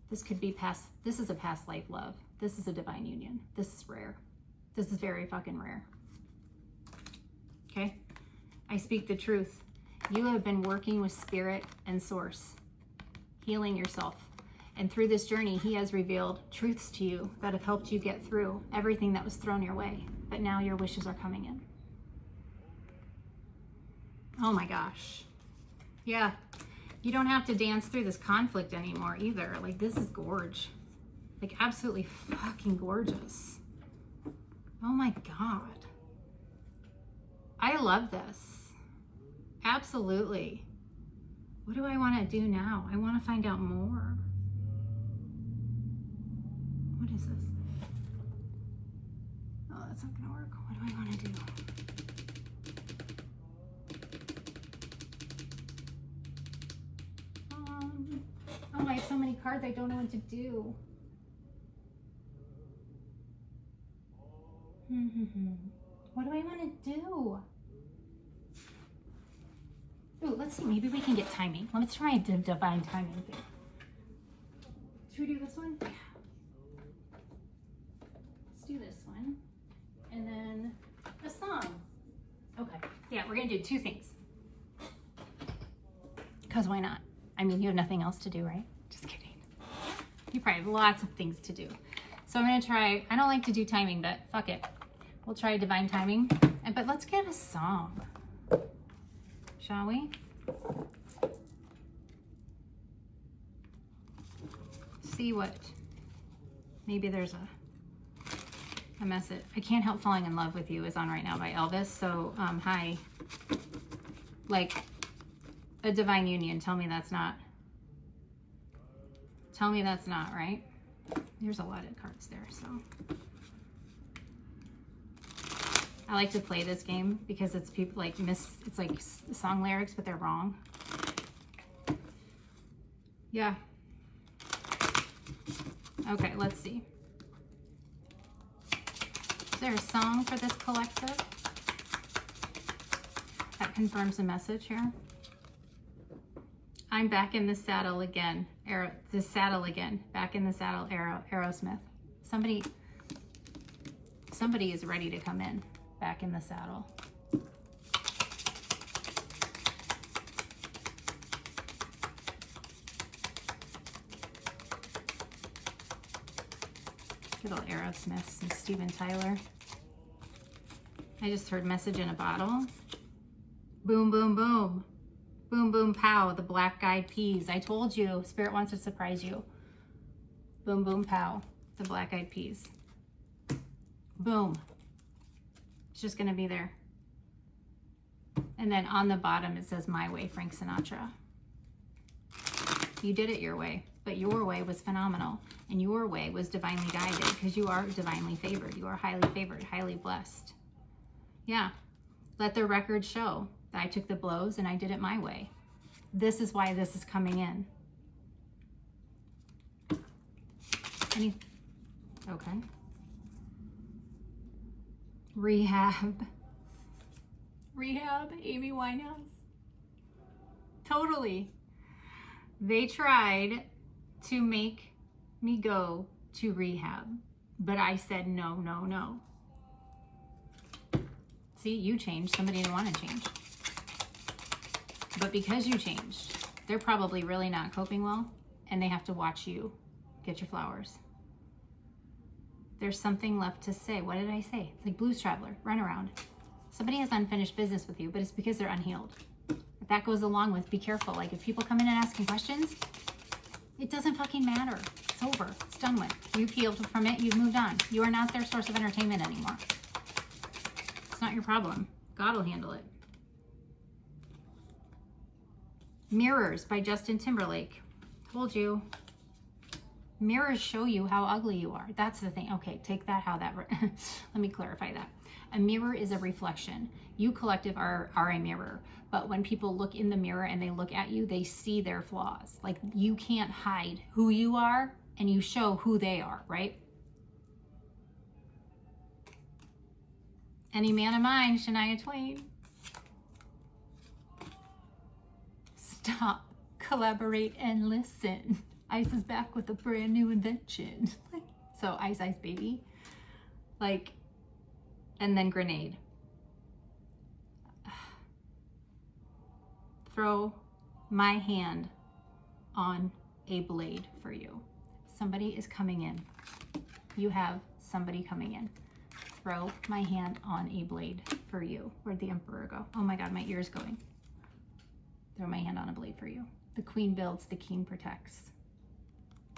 This could be past, this is a past life love. This is a divine union. This is rare. This is very fucking rare. Okay? I speak the truth. You have been working with spirit and source, healing yourself. And through this journey, he has revealed truths to you that have helped you get through everything that was thrown your way. But now your wishes are coming in. Oh my gosh. Yeah. You don't have to dance through this conflict anymore either. Like, this is gorge. Like, absolutely fucking gorgeous. Oh my God. I love this. Absolutely. What do I want to do now? I want to find out more. What is this? Oh, that's not going to work. What do I want to do? Oh, I have so many cards, I don't know what to do. What do I want to do? Ooh, let's see, maybe we can get timing. Let's try a divine timing thing. Should we do this one? Yeah. Let's do this one. And then a song. Okay, yeah, we're gonna do two things. Because why not? I mean, you have nothing else to do, right? Just kidding. You probably have lots of things to do. So I'm gonna try, I don't like to do timing, but fuck it. We'll try divine timing. But let's get a song. Shall we? See what, maybe there's a message. I Can't Help Falling in Love with You is on right now by Elvis. So, hi. Like, a divine union. Tell me that's not, right? There's a lot of cards there, so. I like to play this game because it's people like it's like song lyrics, but they're wrong. Yeah. Okay, let's see. Is there a song for this collective that confirms the message here? I'm back in the saddle again. Back in the saddle, Aerosmith. Somebody is ready to come in. Back in the saddle. Good old Aerosmith and Steven Tyler. I just heard Message in a Bottle. Boom, boom, boom. Boom, boom, pow, the Black Eyed Peas. I told you, Spirit wants to surprise you. Boom, boom, pow, the Black Eyed Peas. Boom. It's just gonna be there. And then on the bottom it says My Way, Frank Sinatra. You did it your way, but your way was phenomenal. And your way was divinely guided because you are divinely favored. You are highly favored, highly blessed. Yeah, let the record show. I took the blows and I did it my way. This is why this is coming in. Okay. Rehab, Amy Winehouse. Totally. They tried to make me go to rehab, but I said no, no, no. See, you changed. Somebody didn't want to change. But because you changed, they're probably really not coping well, and they have to watch you get your flowers. There's something left to say. What did I say? It's like Blues Traveler, run around. Somebody has unfinished business with you, but it's because they're unhealed. That goes along with be careful. Like if people come in and asking questions, it doesn't fucking matter. It's over. It's done with. You've healed from it. You've moved on. You are not their source of entertainment anymore. It's not your problem. God will handle it. Mirrors by Justin Timberlake. Told you. Mirrors show you how ugly you are. That's the thing. Okay, take that how that... Let me clarify that. A mirror is a reflection. You collective are a mirror. But when people look in the mirror and they look at you, they see their flaws. Like you can't hide who you are and you show who they are, right? Any man of mine, Shania Twain. Stop, collaborate, and listen. Ice is back with a brand new invention. So Ice Ice Baby. Like, and then Grenade. Throw my hand on a blade for you. Somebody is coming in. You have somebody coming in. Throw my hand on a blade for you. Where'd the Emperor go? Oh my God, my ear's going. Throw my hand on a blade for you. The Queen builds, the King protects.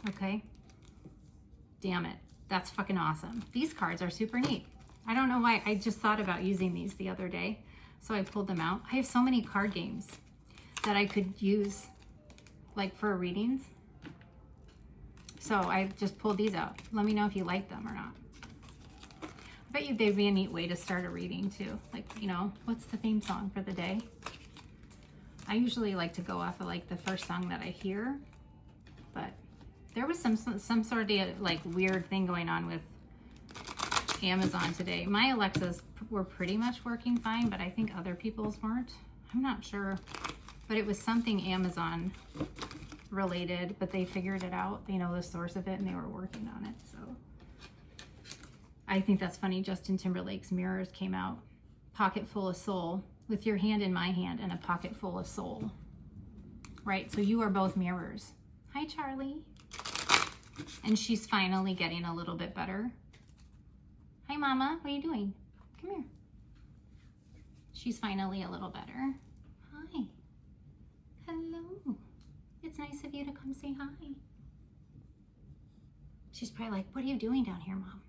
Okay? Damn it. That's fucking awesome. These cards are super neat. I don't know why. I just thought about using these the other day, so I pulled them out. I have so many card games that I could use, like for readings. So I just pulled these out. Let me know if you like them or not. I bet you they'd be a neat way to start a reading too. Like, you know, what's the theme song for the day? I usually like to go off of like the first song that I hear, but there was some sort of like weird thing going on with Amazon today. My Alexas were pretty much working fine, but I think other people's weren't. I'm not sure, but it was something Amazon related, but they figured it out. They know the source of it and they were working on it. So I think that's funny. Justin Timberlake's Mirrors came out. Pocket full of soul, with your hand in my hand and a pocket full of soul. Right? So you are both mirrors. Hi, Charlie. And she's finally getting a little bit better. Hi, Mama. What are you doing? Come here. She's finally a little better. Hi. Hello. It's nice of you to come say hi. She's probably like, what are you doing down here, Mom?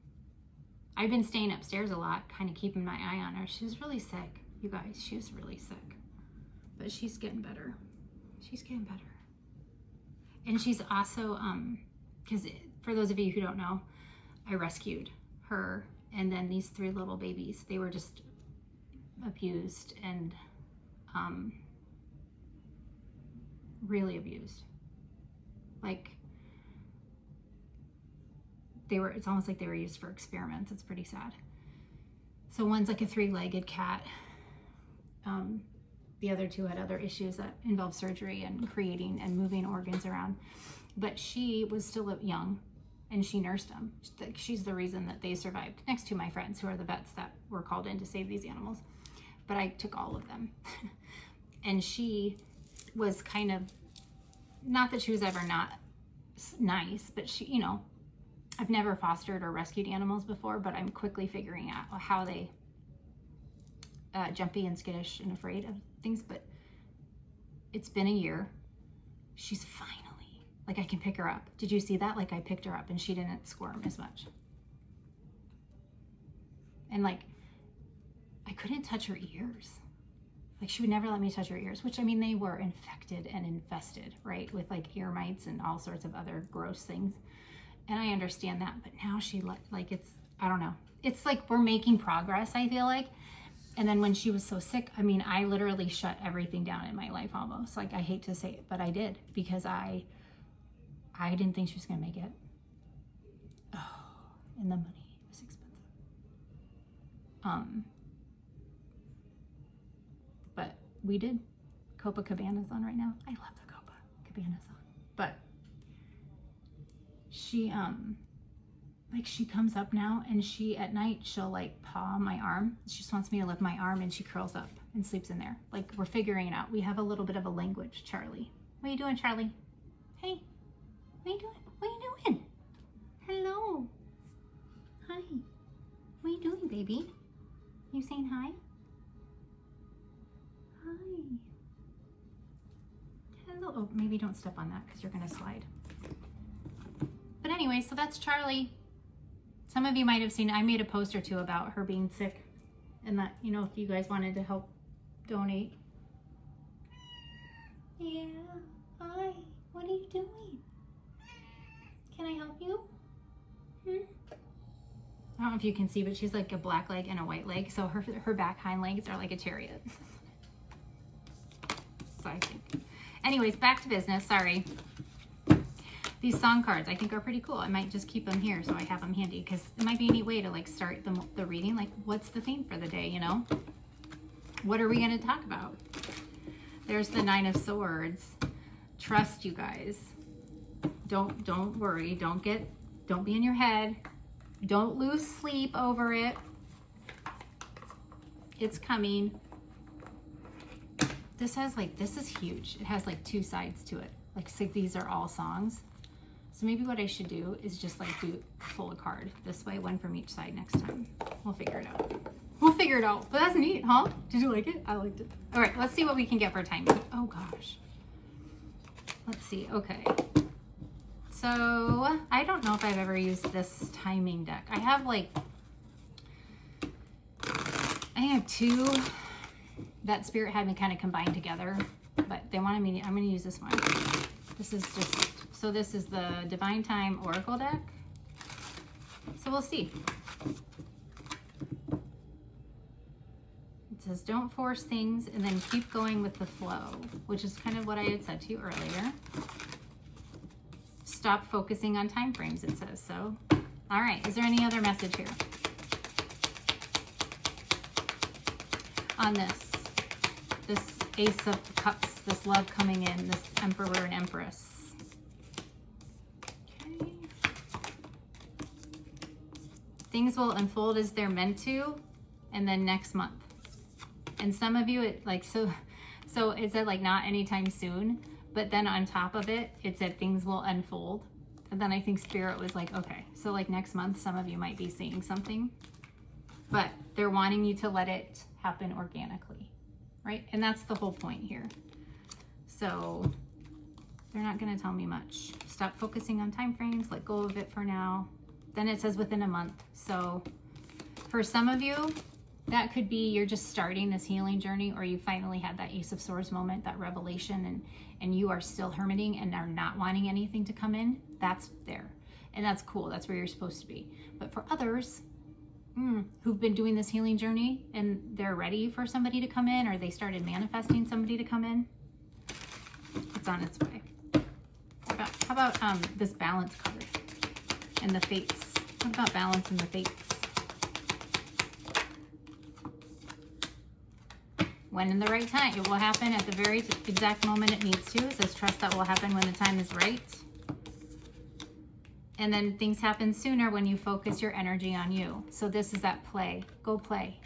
I've been staying upstairs a lot, kind of keeping my eye on her. She was really sick, you guys. She was really sick. But she's getting better. She's getting better. And she's also, because for those of you who don't know, I rescued her and then these 3 little babies. They were just abused and really abused. Like, it's almost like they were used for experiments. It's pretty sad. So one's like a 3-legged cat. The other 2 had other issues that involved surgery and creating and moving organs around. But she was still young and she nursed them. She's the reason that they survived, next to my friends who are the vets that were called in to save these animals. But I took all of them. And she was kind of, not that she was ever not nice, but she, you know, I've never fostered or rescued animals before, but I'm quickly figuring out how they jumpy and skittish and afraid of things. But it's been a year. She's finally, like, I can pick her up. Did you see that? Like, I picked her up and she didn't squirm as much. And like, I couldn't touch her ears. Like, she would never let me touch her ears, which, I mean, they were infected and infested, right? With like ear mites and all sorts of other gross things. And I understand that, but now she like, it's, I don't know. It's like we're making progress, I feel like. And then when she was so sick, I mean, I literally shut everything down in my life almost. Like, I hate to say it, but I did, because I didn't think she was going to make it. Oh, and the money was expensive. But we did. Copacabana's on right now. I love the Copacabana song. But she, like, she comes up now, and she, at night, she'll like paw my arm. She just wants me to lift my arm, and she curls up and sleeps in there. Like, we're figuring it out. We have a little bit of a language. Charlie. What are you doing, Charlie? Hey, what are you doing? What are you doing? Hello. Hi. What are you doing, baby? You saying hi? Hi. Hello. Oh, maybe don't step on that because you're going to slide. But anyway, so that's Charlie. Some of you might have seen, I made a post or two about her being sick, and that, you know, if you guys wanted to help donate. Yeah. Hi. What are you doing? Can I help you? I don't know if you can see, but she's like a black leg and a white leg. So her back hind legs are like a chariot. So I think. Anyways, back to business. Sorry. These song cards I think are pretty cool. I might just keep them here so I have them handy, because it might be a neat way to like start the reading. Like, what's the theme for the day, you know? What are we going to talk about? There's the 9 of Swords. Trust, you guys. Don't worry. Don't be in your head. Don't lose sleep over it. It's coming. This is huge. It has like 2 sides to it. Like, so these are all songs. So maybe what I should do is just like pull a card this way, one from each side next time. We'll figure it out. But that's neat, huh? Did you like it? I liked it. All right, let's see what we can get for timing. Oh gosh. Let's see. Okay. So I don't know if I've ever used this timing deck. I have 2 that Spirit had me kind of combined together, but they wanted me to, I'm going to use this one. This is the Divine Time Oracle deck. So we'll see. It says, don't force things, and then keep going with the flow, which is kind of what I had said to you earlier. Stop focusing on time frames, it says. So, all right. Is there any other message here on this Ace of Cups, this love coming in, this Emperor and Empress? Okay. Things will unfold as they're meant to, and then next month. And some of you, it like, so it said like not anytime soon, but then on top of it, it said things will unfold. And then I think Spirit was like, okay, so like next month, some of you might be seeing something, but they're wanting you to let it happen organically, right? And that's the whole point here. So they're not going to tell me much. Stop focusing on time frames, let go of it for now. Then it says within a month. So for some of you, that could be you're just starting this healing journey, or you finally had that Ace of Swords moment, that revelation, and you are still hermiting and are not wanting anything to come in. That's there. And that's cool. That's where you're supposed to be. But for others who've been doing this healing journey and they're ready for somebody to come in, or they started manifesting somebody to come in, it's on its way. How about this balance card and the fates? What about balance and the fates? When in the right time, it will happen at the very exact moment it needs to. It says trust that will happen when the time is right. And then things happen sooner when you focus your energy on you. So this is that play. Go play.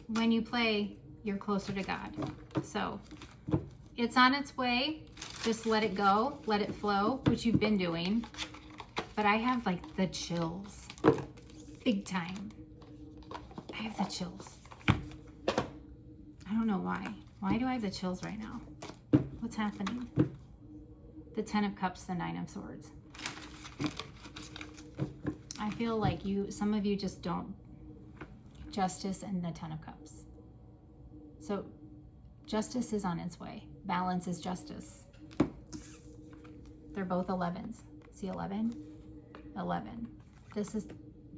When you play, you're closer to God. So it's on its way. Just let it go. Let it flow, which you've been doing. But I have like the chills. Big time. I have the chills. I don't know why. Why do I have the chills right now? What's happening? The 10 of Cups, the 9 of Swords. I feel like some of you just don't. Justice and the 10 of Cups. So justice is on its way. Balance is justice. They're both 11s. See 11? 11. This is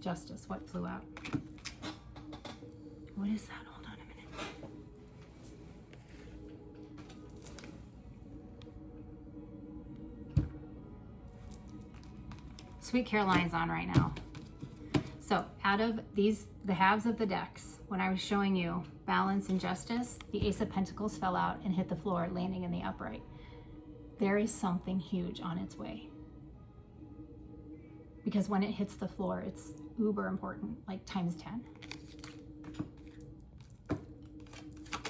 justice. What flew out? What is that? Hold on a minute. Sweet Caroline's on right now. So out of these, the halves of the decks, when I was showing you balance and justice, the Ace of Pentacles fell out and hit the floor, landing in the upright. There is something huge on its way. Because when it hits the floor, it's uber important, like times 10.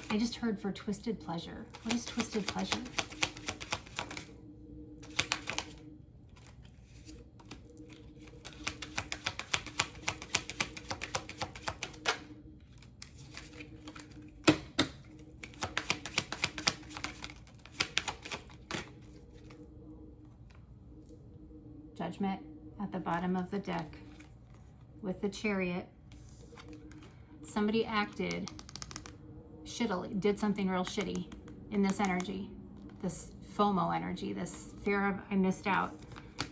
I just heard for twisted pleasure. What is twisted pleasure? Judgment at the bottom of the deck with the Chariot. Somebody acted shittily, did something real shitty in this energy, this FOMO energy, this fear of I missed out,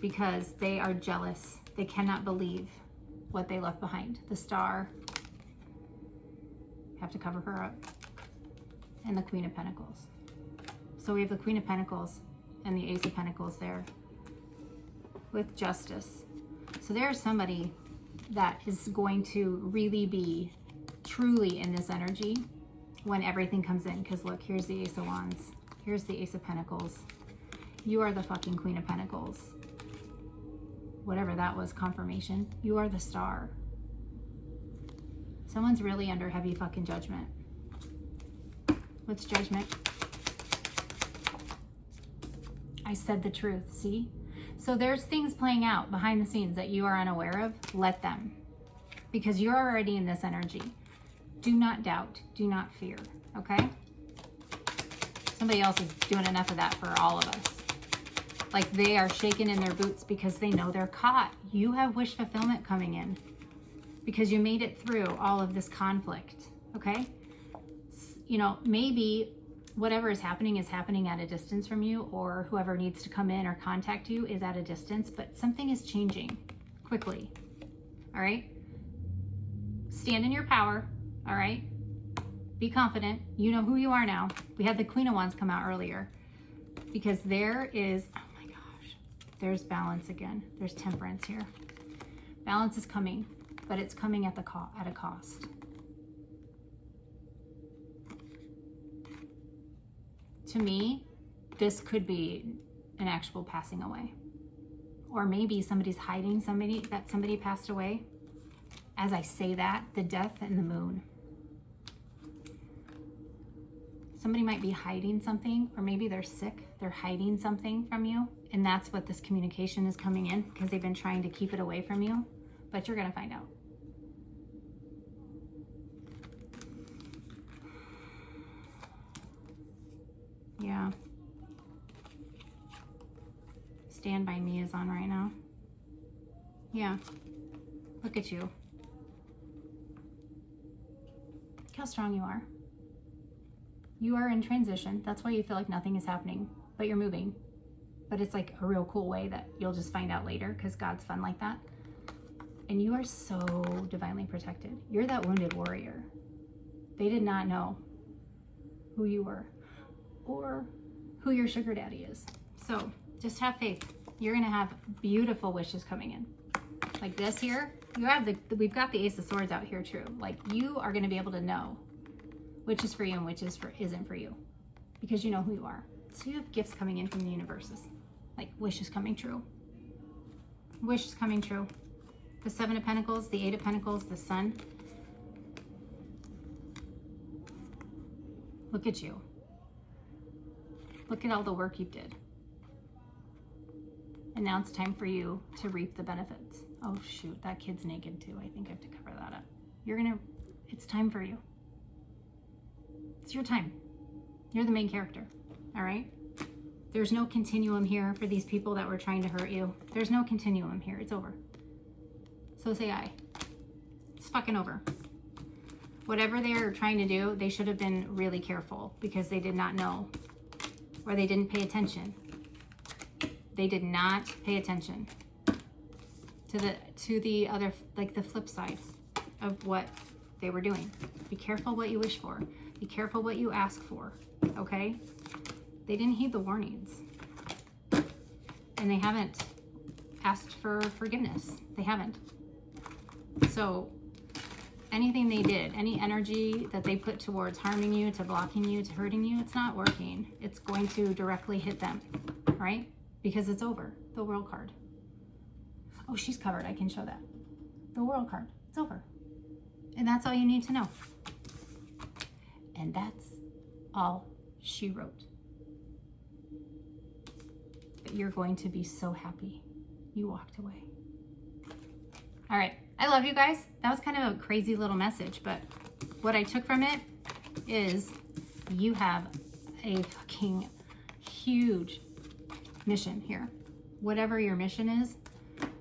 because they are jealous. They cannot believe what they left behind. The Star, have to cover her up, and the Queen of Pentacles. So we have the Queen of Pentacles and the Ace of Pentacles there with Justice. So there's somebody that is going to really be truly in this energy when everything comes in. Because look, here's the Ace of Wands. Here's the Ace of Pentacles. You are the fucking Queen of Pentacles. Whatever that was, confirmation. You are the Star. Someone's really under heavy fucking judgment. What's judgment? I said the truth, see? So there's things playing out behind the scenes that you are unaware of. Let them. Because you're already in this energy. Do not doubt. Do not fear. Okay? Somebody else is doing enough of that for all of us. Like they are shaking in their boots because they know they're caught. You have wish fulfillment coming in. Because you made it through all of this conflict. Okay? You know, maybe whatever is happening at a distance from you, or whoever needs to come in or contact you is at a distance, but something is changing quickly. All right? Stand in your power. All right? Be confident. You know who you are now. We had the Queen of Wands come out earlier because there is, oh my gosh, there's balance again. There's temperance here. Balance is coming, but it's coming at a cost. To me, this could be an actual passing away. Or maybe somebody's hiding that somebody passed away. As I say that, the death and the moon. Somebody might be hiding something, or maybe they're sick. They're hiding something from you. And that's what this communication is coming in, because they've been trying to keep it away from you. But you're going to find out. Yeah. Stand By Me is on right now. Yeah. Look at you. Look how strong you are. You are in transition. That's why you feel like nothing is happening, but you're moving. But it's like a real cool way that you'll just find out later, because God's fun like that. And you are so divinely protected. You're that wounded warrior. They did not know who you were or who your sugar daddy is. So just have faith. You're gonna have beautiful wishes coming in. Like this here, you have we've got the Ace of Swords out here too. Like you are gonna be able to know which is for you and which isn't for you, because you know who you are. So you have gifts coming in from the universes, like wishes coming true. Wishes coming true. The Seven of Pentacles, the Eight of Pentacles, the Sun. Look at you. Look at all the work you did. And now it's time for you to reap the benefits. Oh shoot, that kid's naked too. I think I have to cover that up. It's time for you. It's your time. You're the main character, all right? There's no continuum here for these people that were trying to hurt you. There's no continuum here, it's over. So say aye. It's fucking over. Whatever they're trying to do, they should have been really careful, because they did not know, or they didn't pay attention. They did not pay attention to the other, like the flip side of what they were doing. Be careful what you wish for. Be careful what you ask for, okay? They didn't heed the warnings. And they haven't asked for forgiveness. They haven't. So anything they did, any energy that they put towards harming you, to blocking you, to hurting you, it's not working. It's going to directly hit them, right? Because it's over. The World card. Oh, she's covered. I can show that. The World card. It's over. And that's all you need to know. And that's all she wrote. But you're going to be so happy you walked away. All right. I love you guys. That was kind of a crazy little message, but what I took from it is you have a fucking huge mission here. Whatever your mission is,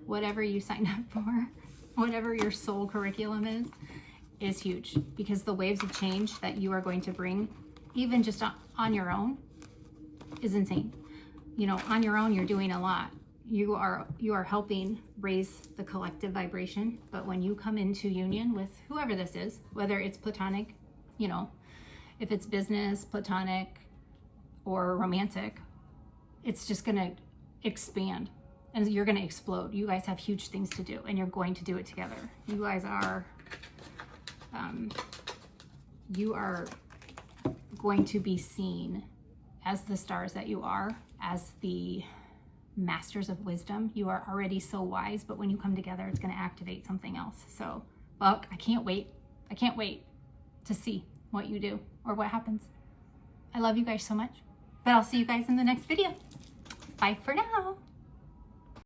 whatever you signed up for, whatever your soul curriculum is huge, because the waves of change that you are going to bring, even just on your own, is insane. You know, on your own, you're doing a lot. You are helping raise the collective vibration, but when you come into union with whoever this is, whether it's platonic, you know, if it's business, platonic, or romantic, it's just going to expand and you're going to explode. You guys have huge things to do, and you're going to do it together. You guys are going to be seen as the stars that you are, as the masters of wisdom. You are already so wise, but when you come together, it's going to activate something else. So, Buck, I can't wait. I can't wait to see what you do or what happens. I love you guys so much, but I'll see you guys in the next video. Bye for now.